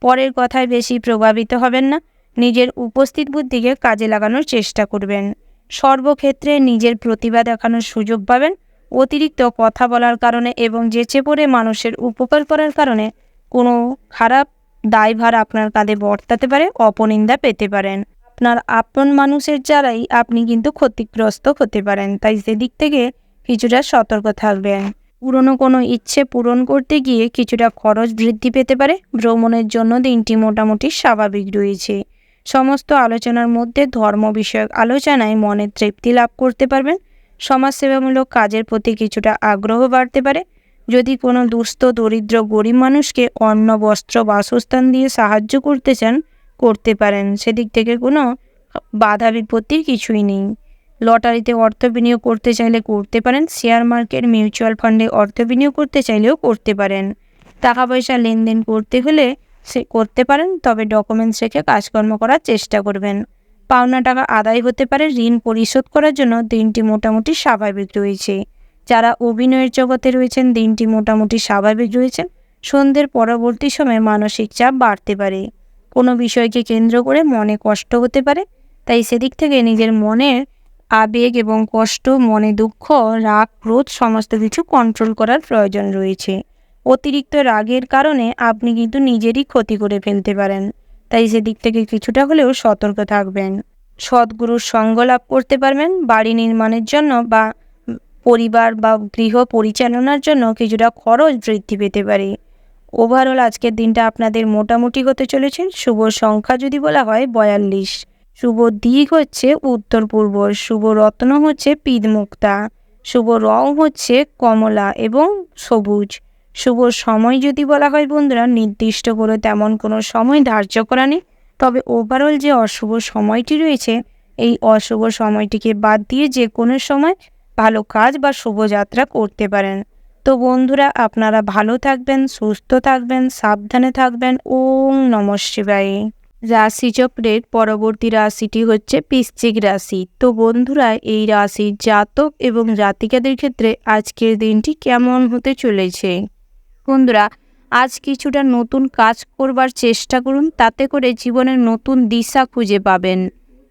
পরের কথায় বেশি প্রভাবিত হবেন না, নিজের উপস্থিত বুদ্ধিকে কাজে লাগানোর চেষ্টা করবেন। সর্বক্ষেত্রে নিজের প্রতিভা দেখানোর সুযোগ পাবেন। অতিরিক্ত কথা বলার কারণে এবং যেচে পড়ে মানুষের উপকার করার কারণে কোনো খারাপ দায়ভার আপনার কাঁধে বর্তাতে পারে, অপনিন্দা পেতে পারেন। আপনার আপন মানুষের দ্বারাই আপনি কিন্তু ক্ষতিগ্রস্ত হতে পারেন, তাই সেদিক থেকে কিছুটা সতর্ক থাকবেন। পুরনো কোনো ইচ্ছে পূরণ করতে গিয়ে কিছুটা খরচ বৃদ্ধি পেতে পারে। ভ্রমণের জন্য দিনটি মোটামুটি স্বাভাবিক রয়েছে। সমস্ত আলোচনার মধ্যে ধর্ম বিষয়ক আলোচনায় মনের তৃপ্তি লাভ করতে পারবেন। সমাজসেবামূলক কাজের প্রতি কিছুটা আগ্রহ বাড়তে পারে। যদি কোনো দুস্থ দরিদ্র গরিব মানুষকে অন্ন বস্ত্র বাসস্থান দিয়ে সাহায্য করতে চান, করতে পারেন। সেদিক থেকে কোনো বাধা বিপত্তির কিছুই নেই। লটারিতে অর্থ বিনিয়োগ করতে চাইলে করতে পারেন। শেয়ার মার্কেট, মিউচুয়াল ফান্ডে অর্থ বিনিয়োগ করতে চাইলেও করতে পারেন। টাকা পয়সা লেনদেন করতে হলে সে করতে পারেন, তবে ডকুমেন্টস রেখে কাজকর্ম করার চেষ্টা করবেন। পাওনা টাকা আদায় হতে পারে। ঋণ পরিশোধ করার জন্য দিনটি মোটামুটি স্বাভাবিক রয়েছে। যারা অভিনয়ের জগতে রয়েছেন, দিনটি মোটামুটি স্বাভাবিক রয়েছেন। সন্ধ্যের পরবর্তী সময়ে মানসিক চাপ বাড়তে পারে। কোনো বিষয়কে কেন্দ্র করে মনে কষ্ট হতে পারে, তাই সেদিক থেকে নিজের মনের আবেগ এবং কষ্ট, মনে দুঃখ, রাগ, ক্রোধ সমস্ত কিছু কন্ট্রোল করার প্রয়োজন রয়েছে। অতিরিক্ত রাগের কারণে আপনি কিন্তু নিজেরই ক্ষতি করে ফেলতে পারেন, তাই সেদিক থেকে কিছুটা হলেও সতর্ক থাকবেন। সদ্গুরুর সঙ্গ লাভ করতে পারবেন। বাড়ি নির্মাণের জন্য বা পরিবার বা গৃহ পরিচালনার জন্য কিছুটা খরচ বৃদ্ধি পেতে পারে। ওভারঅল আজকের দিনটা আপনাদের মোটামুটি হতে চলেছে। শুভ সংখ্যা যদি বলা হয় 42। শুভ দিক হচ্ছে উত্তর পূর্ব। শুভ রত্ন হচ্ছে পিতমুক্তা। শুভ রং হচ্ছে কমলা এবং সবুজ। শুভ সময় যদি বলা হয় বন্ধুরা, নির্দিষ্ট করে তেমন কোনো সময় ধার্য করা নেই, তবে ওভারঅল যে অশুভ সময়টি রয়েছে, এই অশুভ সময়টিকে বাদ দিয়ে যে কোনো সময় ভালো কাজ বা শুভযাত্রা করতে পারেন। তো বন্ধুরা, আপনারা ভালো থাকবেন, সুস্থ থাকবেন, সাবধানে থাকবেন। ওম নমঃ শিবায়। রাশিচক্রের পরবর্তী রাশিটি হচ্ছে বৃশ্চিক রাশি। তো বন্ধুরা, এই রাশির জাতক এবং জাতিকাদের ক্ষেত্রে আজকের দিনটি কেমন হতে চলেছে? বন্ধুরা, আজ কিছুটা নতুন কাজ করবার চেষ্টা করুন, তাতে করে জীবনের নতুন দিশা খুঁজে পাবেন।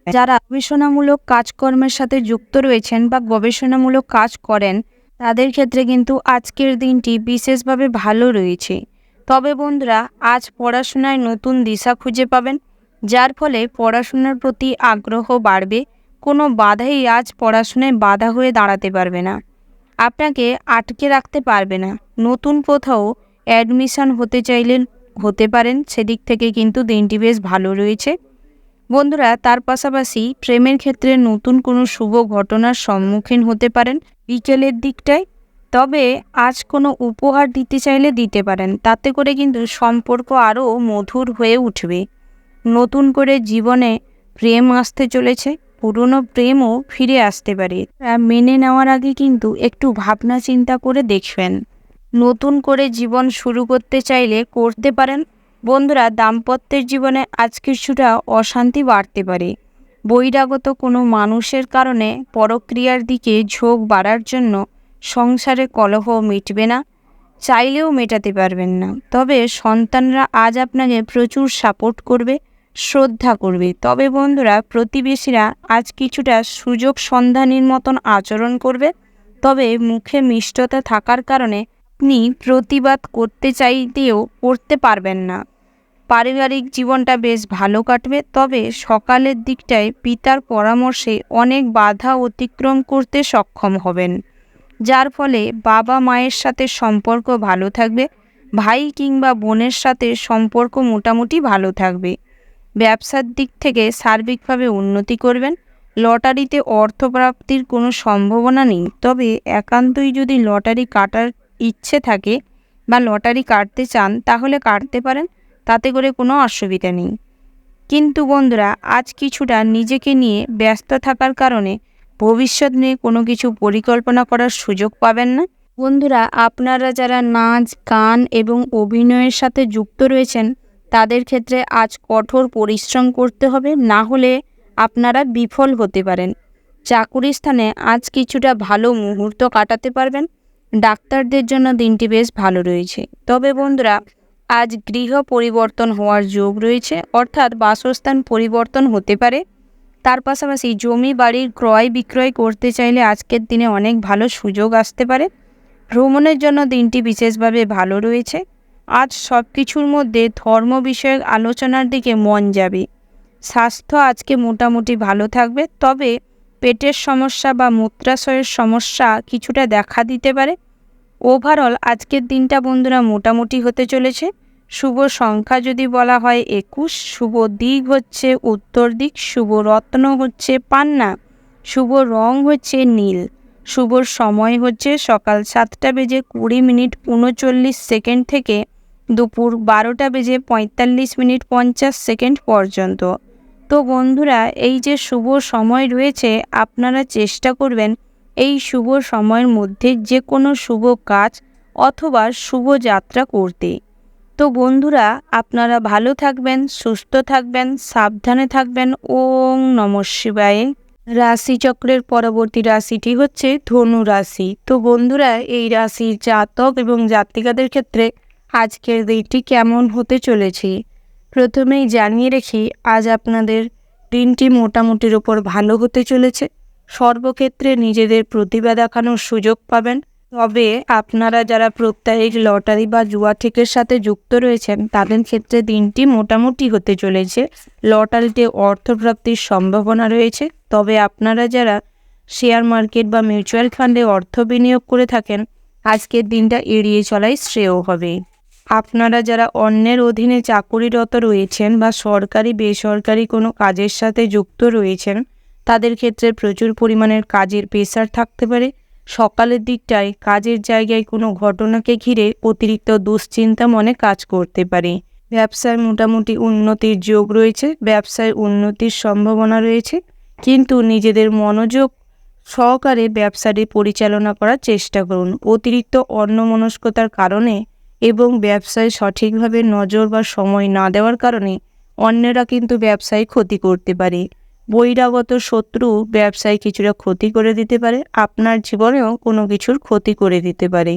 যারা গবেষণামূলক কাজকর্মের সাথে যুক্ত রয়েছেন বা গবেষণামূলক কাজ করেন, তাদের ক্ষেত্রে কিন্তু আজকের দিনটি বিশেষভাবে ভালো রয়েছে। তবে বন্ধুরা, আজ পড়াশোনায় নতুন দিশা খুঁজে পাবেন, যার ফলে পড়াশোনার প্রতি আগ্রহ বাড়বে। কোনো বাধাই আজ পড়াশোনায় বাধা হয়ে দাঁড়াতে পারবে না, আপনাকে আটকে রাখতে পারবে না। নতুন কোথাও অ্যাডমিশন হতে চাইলেন হতে পারেন, সেদিক থেকে কিন্তু দিনটি বেশ ভালো রয়েছে। বন্ধুরা, তার পাশাপাশি প্রেমের ক্ষেত্রে নতুন কোনো শুভ ঘটনার সম্মুখীন হতে পারেন বিকেলের দিকটায়। তবে আজ কোনো উপহার দিতে চাইলে দিতে পারেন, তাতে করে কিন্তু সম্পর্ক আরও মধুর হয়ে উঠবে। নতুন করে জীবনে প্রেম আসতে চলেছে, পুরনো প্রেমও ফিরে আসতে পারে। মেনে নেওয়ার আগে কিন্তু একটু ভাবনা চিন্তা করে দেখবেন। নতুন করে জীবন শুরু করতে চাইলে করতে পারেন। বন্ধুরা, দাম্পত্যের জীবনে আজ কিছুটা অশান্তি বাড়তে পারে। বহিরাগত কোনো মানুষের কারণে পরক্রিয়ার দিকে ঝোঁক বাড়ার জন্য সংসারে কলহ মিটবে না, চাইলেও মেটাতে পারবেন না। তবে সন্তানরা আজ আপনাকে প্রচুর সাপোর্ট করবে, শ্রদ্ধা করবে। তবে বন্ধুরা, প্রতিবেশীরা আজ কিছুটা সুযোগ সন্ধানীর মতন আচরণ করবে। তবে মুখে মিষ্টতা থাকার কারণে আপনি প্রতিবাদ করতে চাইতেও করতে পারবেন না। পারিবারিক জীবনটা বেশ ভালো কাটবে, তবে সকালের দিকটায় পিতার পরামর্শে অনেক বাধা অতিক্রম করতে সক্ষম হবেন, যার ফলে বাবা মায়ের সাথে সম্পর্ক ভালো থাকবে। ভাই কিংবা বোনের সাথে সম্পর্ক মোটামুটি ভালো থাকবে। ব্যবসার দিক থেকে সার্বিকভাবে উন্নতি করবেন। লটারিতে অর্থপ্রাপ্তির কোনো সম্ভাবনা নেই, তবে একান্তই যদি লটারি কাটার ইচ্ছে থাকে বা লটারি কাটতে চান, তাহলে কাটতে পারেন, তাতে করে কোনো অসুবিধা নেই। কিন্তু বন্ধুরা, আজ কিছুটা নিজেকে নিয়ে ব্যস্ত থাকার কারণে ভবিষ্যৎ নিয়ে কোনো কিছু পরিকল্পনা করার সুযোগ পাবেন না। বন্ধুরা, আপনারা যারা নাচ, গান এবং অভিনয়ের সাথে যুক্ত রয়েছেন, তাদের ক্ষেত্রে আজ কঠোর পরিশ্রম করতে হবে, না হলে আপনারা বিফল হতে পারেন। চাকুরি স্থানে আজ কিছুটা ভালো মুহূর্ত কাটাতে পারবেন। ডাক্তারদের জন্য দিনটি বেশ ভালো রয়েছে। তবে বন্ধুরা, আজ গৃহ পরিবর্তন হওয়ার যোগ রয়েছে, অর্থাৎ বাসস্থান পরিবর্তন হতে পারে। তার পাশাপাশি জমি বাড়ির ক্রয় বিক্রয় করতে চাইলে আজকের দিনে অনেক ভালো সুযোগ আসতে পারে। ভ্রমণের জন্য দিনটি বিশেষভাবে ভালো রয়েছে। আজ সব কিছুর মধ্যে ধর্ম বিষয়ক আলোচনার দিকে মন যাবে। স্বাস্থ্য আজকে মোটামুটি ভালো থাকবে, তবে পেটের সমস্যা বা মূত্রাশয়ের সমস্যা কিছুটা দেখা দিতে পারে। ওভারঅল আজকের দিনটা বন্ধুরা মোটামুটি হতে চলেছে। শুভ সংখ্যা যদি বলা হয় 21। শুভ দিক হচ্ছে উত্তর দিক। শুভ রত্ন হচ্ছে পান্না। শুভ রং হচ্ছে নীল। শুভ সময় হচ্ছে সকাল 7:20:39 থেকে দুপুর 12:45:50 পর্যন্ত। তো বন্ধুরা, এই যে শুভ সময় রয়েছে, আপনারা চেষ্টা করবেন এই শুভ সময়ের মধ্যে যে কোনো শুভ কাজ অথবা শুভ যাত্রা করতে। তো বন্ধুরা, আপনারা ভালো থাকবেন, সুস্থ থাকবেন, সাবধানে থাকবেন। ওম নমঃ শিবায়। রাশিচক্রের পরবর্তী রাশিটি হচ্ছে ধনু রাশি। তো বন্ধুরা, এই রাশির জাতক এবং জাতিকাদের ক্ষেত্রে আজকের দিনটি কেমন হতে চলেছে প্রথমেই জানিয়ে রেখি, আজ আপনাদের দিনটি মোটামুটির ওপর ভালো হতে চলেছে। সর্বক্ষেত্রে নিজেদের প্রতিভা দেখানোর সুযোগ পাবেন। তবে আপনারা যারা প্রত্যয়িক লটারি বা জুয়া ঠিকের সাথে যুক্ত রয়েছেন, তাদের ক্ষেত্রে দিনটি মোটামুটি হতে চলেছে। লটারিতে অর্থপ্রাপ্তির সম্ভাবনা রয়েছে। তবে আপনারা যারা শেয়ার মার্কেট বা মিউচুয়াল ফান্ডে অর্থ বিনিয়োগ করে থাকেন, আজকের দিনটা এড়িয়ে চলাই শ্রেয় হবে। আপনারা যারা অন্যের অধীনে চাকুরিরত রয়েছেন বা সরকারি বেসরকারি কোনো কাজের সাথে যুক্ত রয়েছেন, তাদের ক্ষেত্রে প্রচুর পরিমাণের কাজের প্রেসার থাকতে পারে। সকালের দিকটায় কাজের জায়গায় কোনো ঘটনাকে ঘিরে অতিরিক্ত দুশ্চিন্তা মনে কাজ করতে পারে। ব্যবসায় মোটামুটি উন্নতির যোগ রয়েছে, ব্যবসায় উন্নতির সম্ভাবনা রয়েছে, কিন্তু নিজেদের মনোযোগ সহকারে ব্যবসাটি পরিচালনা করার চেষ্টা করুন। অতিরিক্ত অন্যমনস্কতার কারণে এবং ব্যবসায় সঠিকভাবে নজর বা সময় না দেওয়ার কারণে অন্যেরা কিন্তু ব্যবসায় ক্ষতি করতে পারে। বহিরাগত শত্রু ব্যবসায় কিছুটা ক্ষতি করে দিতে পারে, আপনার জীবনেও কোনো কিছুর ক্ষতি করে দিতে পারে।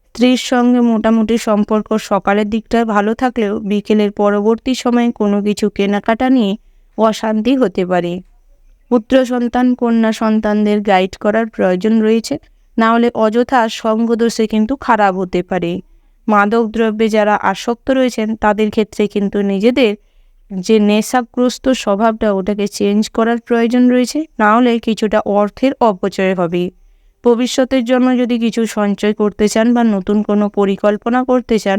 স্ত্রীর সঙ্গে মোটামুটি সম্পর্ক সকালের দিকটা ভালো থাকলেও বিকেলের পরবর্তী সময়ে কোনো কিছু কেনাকাটা নিয়ে অশান্তি হতে পারে। পুত্র সন্তান কন্যা সন্তানদের গাইড করার প্রয়োজন রয়েছে, না হলে অযথা সঙ্গদোষে কিন্তু খারাপ হতে পারে। মাদক দ্রব্যে যারা আসক্ত রয়েছেন, তাদের ক্ষেত্রে কিন্তু নিজেদের যে নেশাগ্রস্ত স্বভাবটা, ওটাকে চেঞ্জ করার প্রয়োজন রয়েছে, না হলে কিছুটা অর্থের অপচয় হবে। ভবিষ্যতের জন্য যদি কিছু সঞ্চয় করতে চান বা নতুন কোনো পরিকল্পনা করতে চান,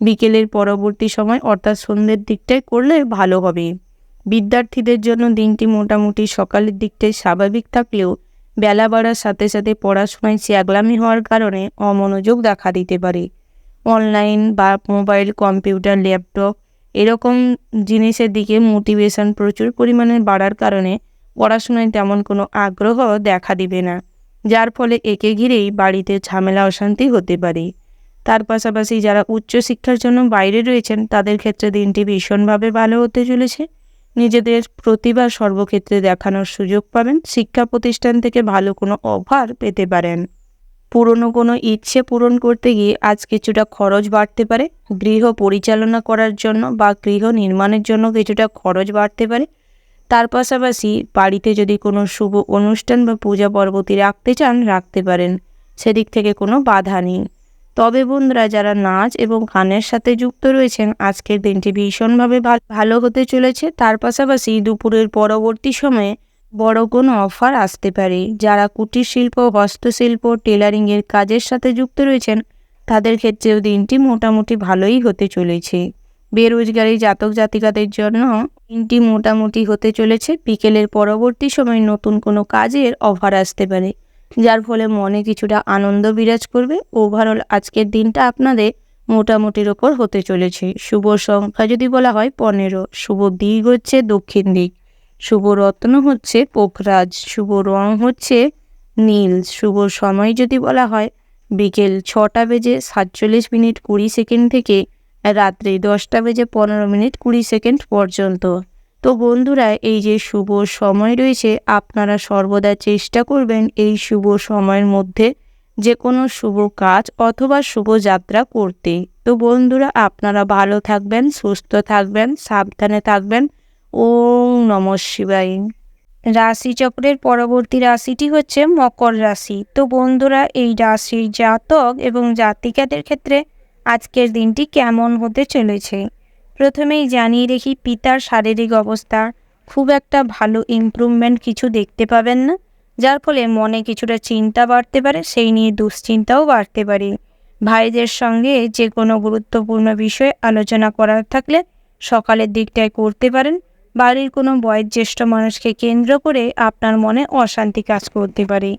বিকেলের পরবর্তী সময় অর্থাৎ সন্ধ্যের দিকটায় করলে ভালো হবে। বিদ্যার্থীদের জন্য দিনটি মোটামুটি সকালের দিকটায় স্বাভাবিক থাকলেও বেলা বাড়ার সাথে সাথে পড়াশোনায় চ্যাগলামি হওয়ার কারণে অমনোযোগ দেখা দিতে পারে। অনলাইন বা মোবাইল, কম্পিউটার, ল্যাপটপ এরকম জিনিসের দিকে মোটিভেশন প্রচুর পরিমাণে বাড়ার কারণে পড়াশোনায় তেমন কোনো আগ্রহ দেখা দিবে না, যার ফলে একে ঘিরেই বাড়িতে ঝামেলা অশান্তি হতে পারে। তার পাশাপাশি যারা উচ্চশিক্ষার জন্য বাইরে রয়েছেন, তাদের ক্ষেত্রে দিনটি ভীষণভাবে ভালো হতে চলেছে। নিজেদের প্রতিভা সর্বক্ষেত্রে দেখানোর সুযোগ পাবেন। শিক্ষা প্রতিষ্ঠান থেকে ভালো কোনো অফার পেতে পারেন। পুরনো কোনো ইচ্ছে পূরণ করতে গিয়ে আজ কিছুটা খরচ বাড়তে পারে। গৃহ পরিচালনা করার জন্য বা গৃহ নির্মাণের জন্য কিছুটা খরচ বাড়তে পারে। তার পাশাপাশি বাড়িতে যদি কোনো শুভ অনুষ্ঠান বা পূজা পর্বটি রাখতে চান, রাখতে পারেন, সেদিক থেকে কোনো বাধা নেই। তবে বন্ধুরা, যারা নাচ এবং গানের সাথে যুক্ত রয়েছেন, আজকের দিনটি ভীষণভাবে ভালো হতে চলেছে। তার পাশাপাশি দুপুরের পরবর্তী সময়ে বড় কোনো অফার আসতে পারে। যারা কুটির শিল্প, হস্তশিল্প, টেলারিংয়ের কাজের সাথে যুক্ত রয়েছেন, তাদের ক্ষেত্রেও দিনটি মোটামুটি ভালোই হতে চলেছে। বেরোজগারি জাতক জাতিকাদের জন্য দিনটি মোটামুটি হতে চলেছে। বিকেলের পরবর্তী সময় নতুন কোনো কাজের অফার আসতে পারে, যার ফলে মনে কিছুটা আনন্দ বিরাজ করবে। ওভারঅল আজকের দিনটা আপনাদের মোটামুটির ওপর হতে চলেছে। শুভ সংখ্যা যদি বলা হয় 15, শুভ দিক হচ্ছে দক্ষিণ দিক, শুভ রত্ন হচ্ছে পোখরাজ, শুভ রং হচ্ছে নীল, শুভ সময় যদি বলা হয় বিকেল 6:47:20 থেকে রাত্রি 10:15:20 পর্যন্ত। তো বন্ধুরা, এই যে শুভ সময় রয়েছে, আপনারা সর্বদা চেষ্টা করবেন এই শুভ সময়ের মধ্যে যে কোনো শুভ কাজ অথবা শুভ যাত্রা করতে। তো বন্ধুরা, আপনারা ভালো থাকবেন, সুস্থ থাকবেন, সাবধানে থাকবেন। ওম নমঃ শিবায়। রাশিচক্রের পরবর্তী রাশিটি হচ্ছে মকর রাশি। তো বন্ধুরা, এই রাশির জাতক এবং জাতিকাদের ক্ষেত্রে আজকের দিনটি কেমন হতে চলেছে প্রথমেই জানিয়ে রেখি, পিতার শারীরিক অবস্থা খুব একটা ভালো ইমপ্রুভমেন্ট কিছু দেখতে পাবেন না, যার ফলে মনে কিছুটা চিন্তা বাড়তে পারে, সেই নিয়ে দুশ্চিন্তাও বাড়তে পারে। ভাইদের সঙ্গে যে কোনো গুরুত্বপূর্ণ বিষয়ে আলোচনা করার থাকলে সকালের দিকটায় করতে পারেন। বাড়ির কোনো বয়োজ্যেষ্ঠ মানুষকে কেন্দ্র করে আপনার মনে অশান্তি কাজ করতে পারে।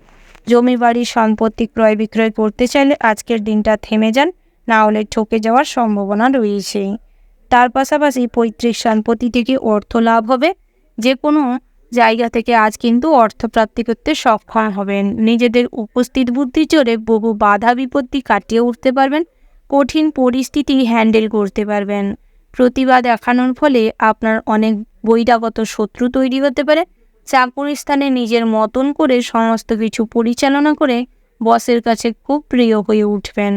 জমি বাড়ি সম্পত্তি ক্রয় বিক্রয় করতে চাইলে আজকের দিনটা থেমে যান, না হলে ঠকে যাওয়ার সম্ভাবনা রয়েছে। তার পাশাপাশি পৈতৃক সম্পত্তি থেকে অর্থ লাভ হবে। যে কোনো জায়গা থেকে আজ কিন্তু অর্থপ্রাপ্তি করতে সক্ষম হবেন। নিজেদের উপস্থিত বুদ্ধি চড়ে বহু বাধা বিপত্তি কাটিয়ে উঠতে পারবেন। কঠিন পরিস্থিতি হ্যান্ডেল করতে পারবেন। প্রতিভা দেখানোর ফলে আপনার অনেক বহিরাগত শত্রু তৈরি হতে পারে। চাকরির স্থানে নিজের মতন করে সমস্ত কিছু পরিচালনা করে বসের কাছে খুব প্রিয় হয়ে উঠবেন।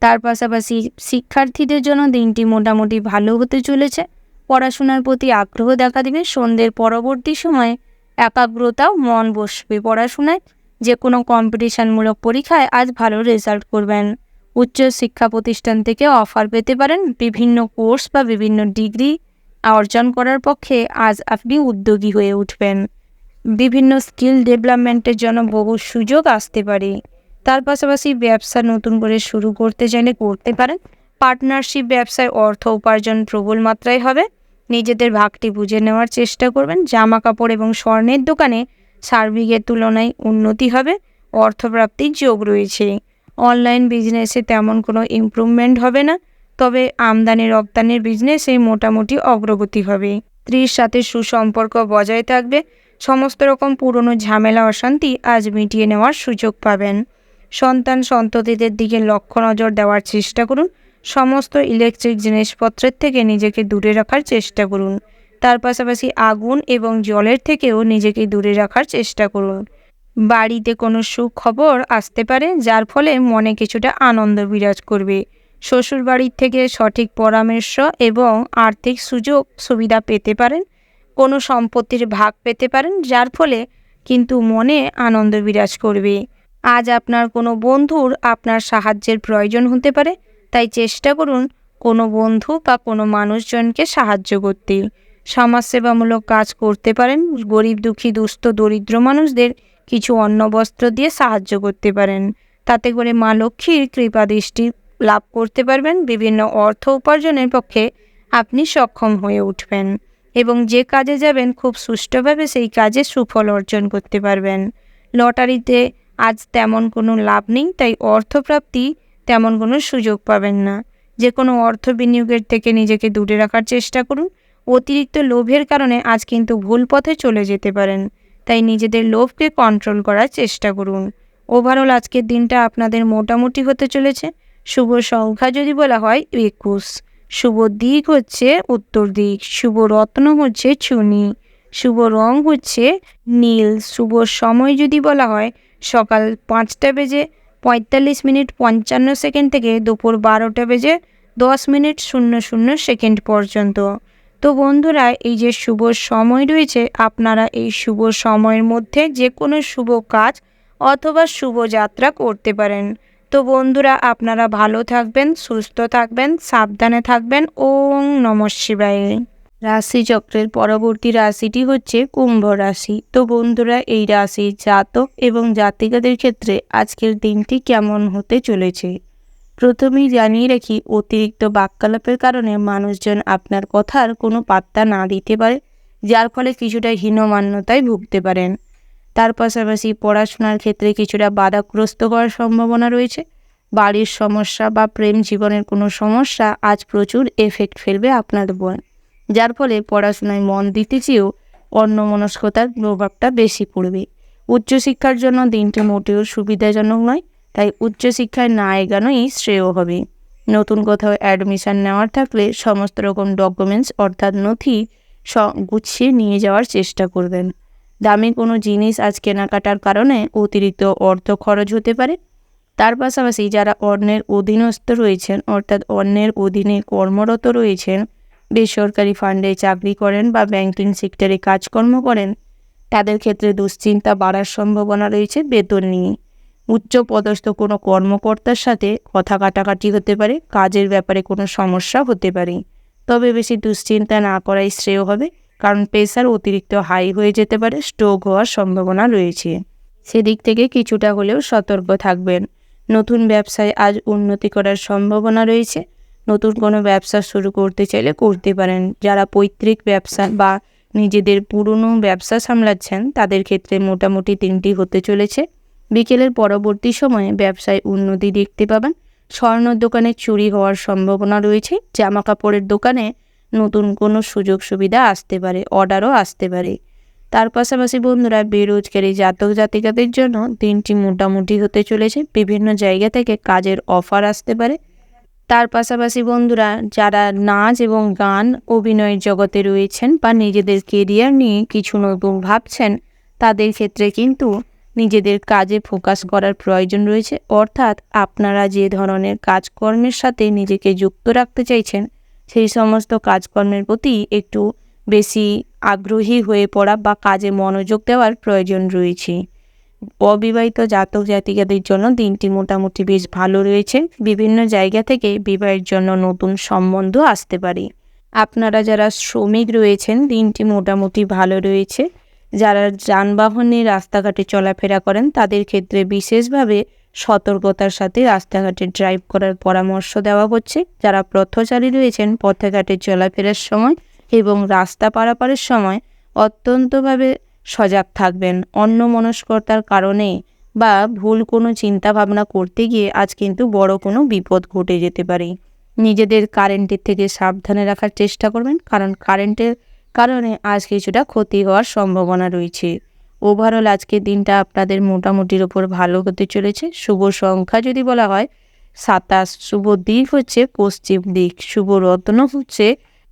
তার পাশাপাশি শিক্ষার্থীদের জন্য দিনটি মোটামুটি ভালো হতে চলেছে। পড়াশোনার প্রতি আগ্রহ দেখা দেবে। সন্ধ্যের পরবর্তী সময়ে একাগ্রতাও মন বসবে পড়াশোনায়। যে কোনো কম্পিটিশনমূলক পরীক্ষায় আজ ভালো রেজাল্ট করবেন। উচ্চ শিক্ষা প্রতিষ্ঠান থেকে অফার পেতে পারেন। বিভিন্ন কোর্স বা বিভিন্ন ডিগ্রি অর্জন করার পক্ষে আজ আপনি উদ্যোগী হয়ে উঠবেন। বিভিন্ন স্কিল ডেভেলপমেন্টের জন্য বহু সুযোগ আসতে পারে। তার পাশাপাশি ব্যবসা নতুন করে শুরু করতে চাইলে করতে পারেন। পার্টনারশিপ ব্যবসায় অর্থ উপার্জন প্রবল মাত্রায় হবে। নিজেদের ভাগটি বুঝে নেওয়ার চেষ্টা করবেন। জামা কাপড় এবং স্বর্ণের দোকানে সার্বিকের তুলনায় উন্নতি হবে। অর্থপ্রাপ্তির যোগ রয়েছে। অনলাইন বিজনেসে তেমন কোনো ইমপ্রুভমেন্ট হবে না, তবে আমদানি রপ্তানির বিজনেসে মোটামুটি অগ্রগতি হবে। স্ত্রীর সাথে সুসম্পর্ক বজায় থাকবে। সমস্ত রকম পুরনো ঝামেলা অশান্তি আজ মিটিয়ে নেওয়ার সুযোগ পাবেন। সন্তান সন্ততিদের দিকে লক্ষ্য নজর দেওয়ার চেষ্টা করুন। সমস্ত ইলেকট্রিক জিনিসপত্রের থেকে নিজেকে দূরে রাখার চেষ্টা করুন। তার পাশাপাশি আগুন এবং জলের থেকেও নিজেকে দূরে রাখার চেষ্টা করুন। বাড়িতে কোনো সুখবর আসতে পারে, যার ফলে মনে কিছুটা আনন্দ বিরাজ করবে। শ্বশুর বাড়ির থেকে সঠিক পরামর্শ এবং আর্থিক সুযোগ সুবিধা পেতে পারেন। কোনো সম্পত্তির ভাগ পেতে পারেন, যার ফলে কিন্তু মনে আনন্দ বিরাজ করবে। আজ আপনার কোনো বন্ধুর আপনার সাহায্যের প্রয়োজন হতে পারে, তাই চেষ্টা করুন কোনো বন্ধু বা কোনো মানুষজনকে সাহায্য করতে। সমাজসেবামূলক কাজ করতে পারেন। গরিব দুঃখী দুস্থ দরিদ্র মানুষদের কিছু অন্ন বস্ত্র দিয়ে সাহায্য করতে পারেন। তাতে করে মা লক্ষ্মীর কৃপা দৃষ্টি লাভ করতে পারবেন। বিভিন্ন অর্থ উপার্জনের পক্ষে আপনি সক্ষম হয়ে উঠবেন এবং যে কাজে যাবেন খুব সুষ্ঠুভাবে সেই কাজে সুফল অর্জন করতে পারবেন। লটারিতে আজ তেমন কোনো লাভ নেই, তাই অর্থপ্রাপ্তি তেমন কোনো সুযোগ পাবেন না। যে কোনো অর্থ বিনিয়োগের থেকে নিজেকে দূরে রাখার চেষ্টা করুন। অতিরিক্ত লোভের কারণে আজ কিন্তু ভুল পথে চলে যেতে পারেন, তাই নিজেদের লোভকে কন্ট্রোল করার চেষ্টা করুন। ওভারঅল আজকের দিনটা আপনাদের মোটামুটি হতে চলেছে। শুভ সংখ্যা যদি বলা হয় 21, শুভ দিক হচ্ছে উত্তর দিক, শুভ রত্ন হচ্ছে চুনি, শুভ রং হচ্ছে নীল, শুভ সময় যদি বলা হয় সকাল 5:45:55 থেকে দুপুর 12:10:00 পর্যন্ত। তো বন্ধুরা, এই যে শুভ সময় রয়েছে, আপনারা এই শুভ সময়ের মধ্যে যে কোনো শুভ কাজ অথবা শুভ যাত্রা করতে পারেন। তো বন্ধুরা, আপনারা ভালো থাকবেন, সুস্থ থাকবেন, সাবধানে থাকবেন। ওম নমঃ শিবায়। রাশিচক্রের পরবর্তী রাশিটি হচ্ছে কুম্ভ রাশি। তো বন্ধুরা, এই রাশির জাতক এবং জাতিকাদের ক্ষেত্রে আজকের দিনটি কেমন হতে চলেছে। প্রথমেই জানিয়ে রাখি, অতিরিক্ত বাক্যালাপের কারণে মানুষজন আপনার কথার কোনো পাত্তা না দিতে পারে, যার ফলে কিছুটা হীনমান্যতায় ভুগতে পারেন। তার পাশাপাশি পড়াশোনার ক্ষেত্রে কিছুটা বাধাগ্রস্ত হওয়ার সম্ভাবনা রয়েছে। বাড়ির সমস্যা বা প্রেম জীবনের কোনো সমস্যা আজ প্রচুর এফেক্ট ফেলবে আপনার উপর, যার ফলে পড়াশোনায় মন দিতে চেয়েও অন্যমনস্কতার প্রভাবটা বেশি পড়বে। উচ্চশিক্ষার জন্য দিনটি মোটেও সুবিধাজনক নয়, তাই উচ্চশিক্ষায় না এগানোই শ্রেয় হবে। নতুন কোথাও অ্যাডমিশন নেওয়ার থাকলে সমস্ত রকম ডকুমেন্টস অর্থাৎ নথি গুছিয়ে নিয়ে যাওয়ার চেষ্টা করবেন। দামি কোনো জিনিস আজ কেনাকাটার কারণে অতিরিক্ত অর্থ খরচ হতে পারে। তার পাশাপাশি যারা অন্যের অধীনস্থ রয়েছেন অর্থাৎ অন্যের অধীনে কর্মরত রয়েছেন, বেসরকারি ফান্ডে চাকরি করেন বা ব্যাংকিং সেক্টরে কাজকর্ম করেন, তাদের ক্ষেত্রে দুশ্চিন্তা বাড়ার সম্ভাবনা রয়েছে বেতন নিয়ে। উচ্চ পদস্থ কোনো কর্মকর্তার সাথে কথা কাটাকাটি হতে পারে। কাজের ব্যাপারে কোনো সমস্যা হতে পারে, তবে বেশি দুশ্চিন্তা না করাই শ্রেয় হবে, কারণ প্রেশার অতিরিক্ত হাই হয়ে যেতে পারে, স্ট্রোক হওয়ার সম্ভাবনা রয়েছে। সেদিক থেকে কিছুটা হলেও সতর্ক থাকবেন। নতুন ব্যবসায় আজ উন্নতি করার সম্ভাবনা রয়েছে। নতুন কোনো ব্যবসা শুরু করতে চাইলে করতে পারেন। যারা পৈতৃক ব্যবসা বা নিজেদের পুরনো ব্যবসা সামলাচ্ছেন, তাদের ক্ষেত্রে মোটামুটি দিনটি হতে চলেছে। বিকেলের পরবর্তী সময়ে ব্যবসায় উন্নতি দেখতে পাবেন। স্বর্ণর দোকানে চুরি হওয়ার সম্ভাবনা রয়েছে। জামা কাপড়ের দোকানে নতুন কোনো সুযোগ সুবিধা আসতে পারে, অর্ডারও আসতে পারে। তার পাশাপাশি বন্ধুরা, বেরোজগারি জাতক জাতিকাদের জন্য দিনটি মোটামুটি হতে চলেছে। বিভিন্ন জায়গা থেকে কাজের অফার আসতে পারে। তার পাশাপাশি বন্ধুরা, যারা নাচ এবং গান অভিনয়ের জগতে রয়েছেন বা নিজেদের কেরিয়ার নিয়ে কিছু নতুন ভাবছেন, তাদের ক্ষেত্রে কিন্তু নিজেদের কাজে ফোকাস করার প্রয়োজন রয়েছে। অর্থাৎ আপনারা যে ধরনের কাজকর্মের সাথে নিজেকে যুক্ত রাখতে চাইছেন, সেই সমস্ত কাজকর্মের প্রতি একটু বেশি আগ্রহী হয়ে পড়া বা কাজে মনোযোগ দেওয়ার প্রয়োজন রয়েছে। অবিবাহিত জাতক জাতিকাদের জন্য দিনটি মোটামুটি বেশ ভালো রয়েছে। বিভিন্ন জায়গা থেকে বিবাহের জন্য নতুন সম্বন্ধ আসতে পারে। আপনারা যারা শ্রমিক রয়েছেন, দিনটি মোটামুটি ভালো রয়েছে। যারা যানবাহনে রাস্তাঘাটে চলাফেরা করেন, তাদের ক্ষেত্রে বিশেষভাবে সতর্কতার সাথে রাস্তাঘাটে ড্রাইভ করার পরামর্শ দেওয়া হচ্ছে। যারা পথচারী রয়েছেন, পথে ঘাটে চলাফেরার সময় এবং রাস্তা পারাপারের সময় অত্যন্তভাবে সজাগ থাকবেন। অন্যমনস্কতার কারণে বা ভুল কোনো চিন্তা ভাবনা করতে গিয়ে আজ কিন্তু বড় কোনো বিপদ ঘটে যেতে পারে। নিজেদের কারেন্টের থেকে সাবধানে রাখার চেষ্টা করবেন, কারণ কারেন্টের কারণে আজ কিছুটা ক্ষতি হওয়ার সম্ভাবনা রয়েছে। ওভারঅল আজকের দিনটা আপনাদের মোটামুটির ওপর ভালো হতে চলেছে। শুভ সংখ্যা যদি বলা হয় 27, শুভ দিক হচ্ছে পশ্চিম দিক, শুভ রত্ন হচ্ছে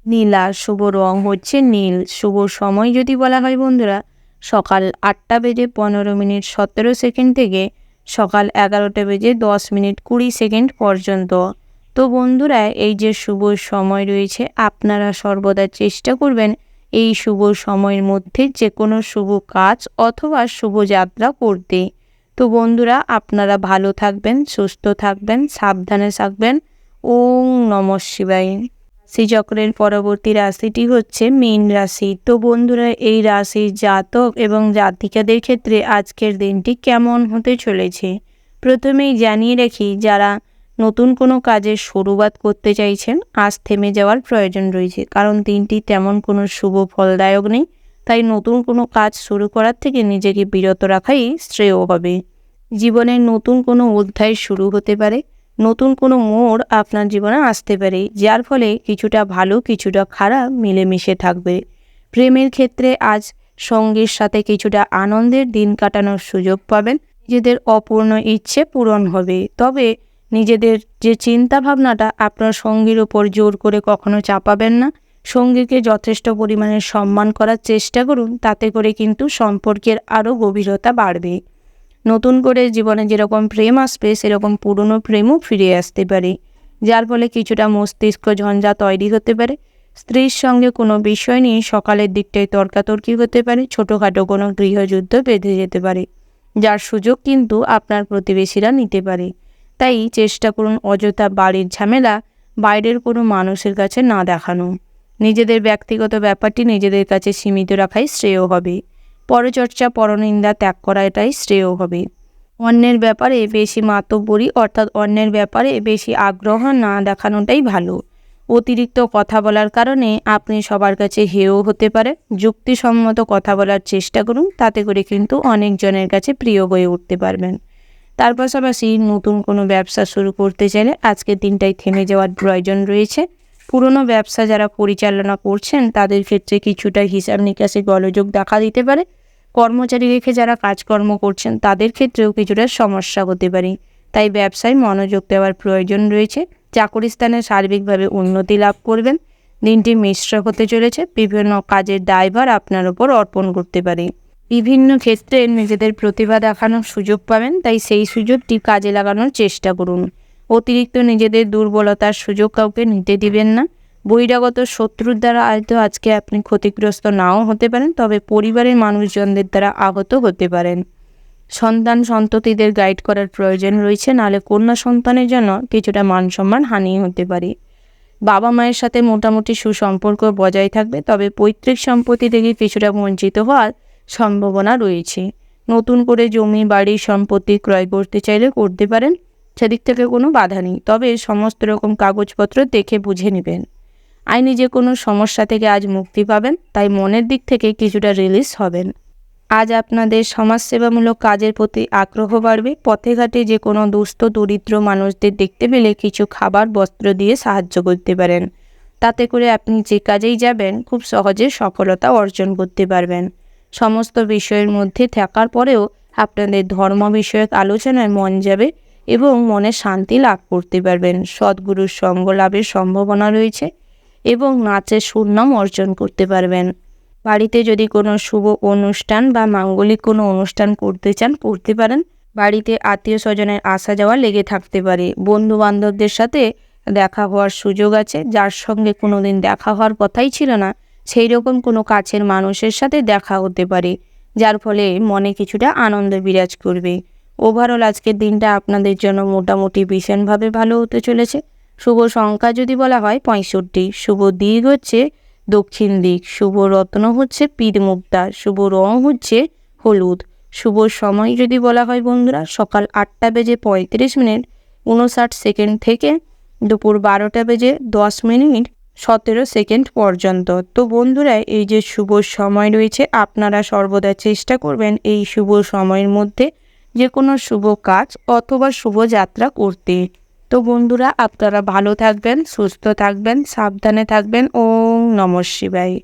নীলা, শুভ রং হচ্ছে নীল। শুভ সময় যদি বলা হয় বন্ধুরা, সকাল 8টা বেজে 15 মিনিট 17 সেকেন্ড থেকে সকাল 11টা বেজে 10 মিনিট 20 সেকেন্ড পর্যন্ত। তো বন্ধুরা, এই যে শুভ সময় রয়েছে, আপনারা সর্বদা চেষ্টা করবেন এই শুভ সময়ের মধ্যে যে কোনো শুভ কাজ অথবা শুভ যাত্রা করতে। তো বন্ধুরা, আপনারা ভালো থাকবেন, সুস্থ থাকবেন, সাবধানে থাকবেন। ওম নমঃ শিবায়। রাশিচক্রের পরবর্তী রাশিটি হচ্ছে মীন রাশি। তো বন্ধুরা, এই রাশির জাতক এবং জাতিকাদের ক্ষেত্রে আজকের দিনটি কেমন হতে চলেছে প্রথমেই জানিয়ে রাখি, যারা নতুন কোনো কাজের শুরুয়াত করতে চাইছেন, আজ থেমে যাওয়ার প্রয়োজন রয়েছে, কারণ দিনটি তেমন কোনো শুভ ফলদায়ক নেই। তাই নতুন কোনো কাজ শুরু করার থেকে নিজেকে বিরত রাখাই শ্রেয় হবে। জীবনের নতুন কোনো অধ্যায় শুরু হতে পারে, নতুন কোনো মোড় আপনার জীবনে আসতে পারে, যার ফলে কিছুটা ভালো কিছুটা খারাপ মিলেমিশে থাকবে। প্রেমের ক্ষেত্রে আজ সঙ্গীর সাথে কিছুটা আনন্দের দিন কাটানোর সুযোগ পাবেন। নিজেদের অপূর্ণ ইচ্ছে পূরণ হবে। তবে নিজেদের যে চিন্তা ভাবনাটা আপনার সঙ্গীর ওপর জোর করে কখনো চাপাবেন না। সঙ্গীকে যথেষ্ট পরিমাণে সম্মান করার চেষ্টা করুন, তাতে করে কিন্তু সম্পর্কের আরও গভীরতা বাড়বে। নতুন করে জীবনে যেরকম প্রেম আসবে, সেরকম পুরনো প্রেমও ফিরে আসতে পারে, যার ফলে কিছুটা মস্তিষ্ক ঝঞ্ঝা তৈরি হতে পারে। স্ত্রীর সঙ্গে কোনো বিষয় নিয়ে সকালের দিকটায় তর্কাতর্কি হতে পারে, ছোটোখাটো কোনো গৃহযুদ্ধ বেঁধে যেতে পারে, যার সুযোগ কিন্তু আপনার প্রতিবেশীরা নিতে পারে। তাই চেষ্টা করুন অযথা বাড়ির ঝামেলা বাইরের কোনো মানুষের কাছে না দেখানো। নিজেদের ব্যক্তিগত ব্যাপারটি নিজেদের কাছে সীমিত রাখাই শ্রেয় হবে। পরচর্চা পরনিন্দা ত্যাগ করা এটাই শ্রেয় হবে। অন্যের ব্যাপারে বেশি মাতব্বরি অর্থাৎ অন্যের ব্যাপারে বেশি আগ্রহ না দেখানোটাই ভালো। অতিরিক্ত কথা বলার কারণে আপনি সবার কাছে হেয় হতে পারে। যুক্তিসম্মত কথা বলার চেষ্টা করুন, তাতে করে কিন্তু অনেকজনের কাছে প্রিয় হয়ে উঠতে পারবেন। তার পাশাপাশি নতুন কোনো ব্যবসা শুরু করতে চাইলে আজকের দিনটাই থেমে যাওয়ার প্রয়োজন রয়েছে। পুরনো ব্যবসা যারা পরিচালনা করছেন, তাদের ক্ষেত্রে কিছুটা হিসাব নিকাশে গোলযোগ দেখা দিতে পারে। কর্মচারী রেখে যারা কাজকর্ম করছেন, তাদের ক্ষেত্রেও কিছুটা সমস্যা হতে পারে। তাই ব্যবসায় মনোযোগ দেওয়ার প্রয়োজন রয়েছে। চাকরি স্থানে সার্বিকভাবে উন্নতি লাভ করবেন। দিনটি মিশ্র হতে চলেছে। বিভিন্ন কাজের দায়ভার আপনার উপর অর্পণ করতে পারে। বিভিন্ন ক্ষেত্রে নিজেদের প্রতিভা দেখানোর সুযোগ পাবেন, তাই সেই সুযোগটি কাজে লাগানোর চেষ্টা করুন। অতিরিক্ত নিজেদের দুর্বলতার সুযোগ কাউকে নিতে দিবেন না। বহিরাগত শত্রুর দ্বারা হয়তো আজকে আপনি ক্ষতিগ্রস্ত নাও হতে পারেন, তবে পরিবারের মানুষজনদের দ্বারা আহত হতে পারেন। সন্তান সন্ততিদের গাইড করার প্রয়োজন রয়েছে, নাহলে কন্যা সন্তানের জন্য কিছুটা মান সম্মান হানি হতে পারে। বাবা মায়ের সাথে মোটামুটি সুসম্পর্ক বজায় থাকবে, তবে পৈতৃক সম্পত্তি থেকে কিছুটা বঞ্চিত হওয়ার সম্ভাবনা রয়েছে। নতুন করে জমি বাড়ি সম্পত্তি ক্রয় করতে চাইলে করতে পারেন, সেদিক থেকে কোনো বাধা নেই। তবে সমস্ত রকম কাগজপত্র দেখে বুঝে নেবেন। আইনি যে কোনো সমস্যা থেকে আজ মুক্তি পাবেন, তাই মনের দিক থেকে কিছুটা রিলিজ হবেন। আজ আপনাদের সমাজসেবামূলক কাজের প্রতি আগ্রহ বাড়বে। পথে ঘাটে যে কোনো দুস্থ দরিদ্র মানুষদের দেখতে পেলে কিছু খাবার বস্ত্র দিয়ে সাহায্য করতে পারেন। তাতে করে আপনি যে কাজেই যাবেন খুব সহজে সফলতা অর্জন করতে পারবেন। সমস্ত বিষয়ের মধ্যে থাকার পরেও আপনাদের ধর্ম বিষয়ক আলোচনায় মন যাবে এবং মনে শান্তি লাভ করতে পারবেন। সদ্গুরুর সঙ্গ লাভের সম্ভাবনা রয়েছে এবং নাচের সুনাম অর্জন করতে পারবেন। বাড়িতে যদি কোনো শুভ অনুষ্ঠান বা মাঙ্গলিক কোনো অনুষ্ঠান করতে চান করতে পারেন। বাড়িতে আত্মীয় স্বজনের আসা যাওয়া লেগে থাকতে পারে। বন্ধু বান্ধবদের সাথে দেখা হওয়ার সুযোগ আছে। যার সঙ্গে কোনোদিন দেখা হওয়ার কথাই ছিল না সেই রকম কোনো কাছের মানুষের সাথে দেখা হতে পারে, যার ফলে মনে কিছুটা আনন্দ বিরাজ করবে। ওভারঅল আজকের দিনটা আপনাদের জন্য মোটামুটি ভীষণভাবে ভালো হতে চলেছে। শুভ সংখ্যা যদি বলা হয় 65, শুভ দিক হচ্ছে দক্ষিণ দিক, শুভ রত্ন হচ্ছে পীর মুক্তা, শুভ রং হচ্ছে হলুদ। শুভ সময় যদি বলা হয় বন্ধুরা সকাল 8টা বেজে 35 মিনিট 59 সেকেন্ড থেকে দুপুর 12টা বেজে 10 মিনিট 17 সেকেন্ড পর্যন্ত। তো বন্ধুরা এই যে শুভ সময় রয়েছে আপনারা সর্বদা চেষ্টা করবেন এই শুভ সময়ের মধ্যে যে কোনো শুভ কাজ অথবা শুভ যাত্রা করতে। তো বন্ধুরা আপনারা ভালো থাকবেন, সুস্থ থাকবেন, সাবধানে থাকবেন। ওম নমঃ শিবায়।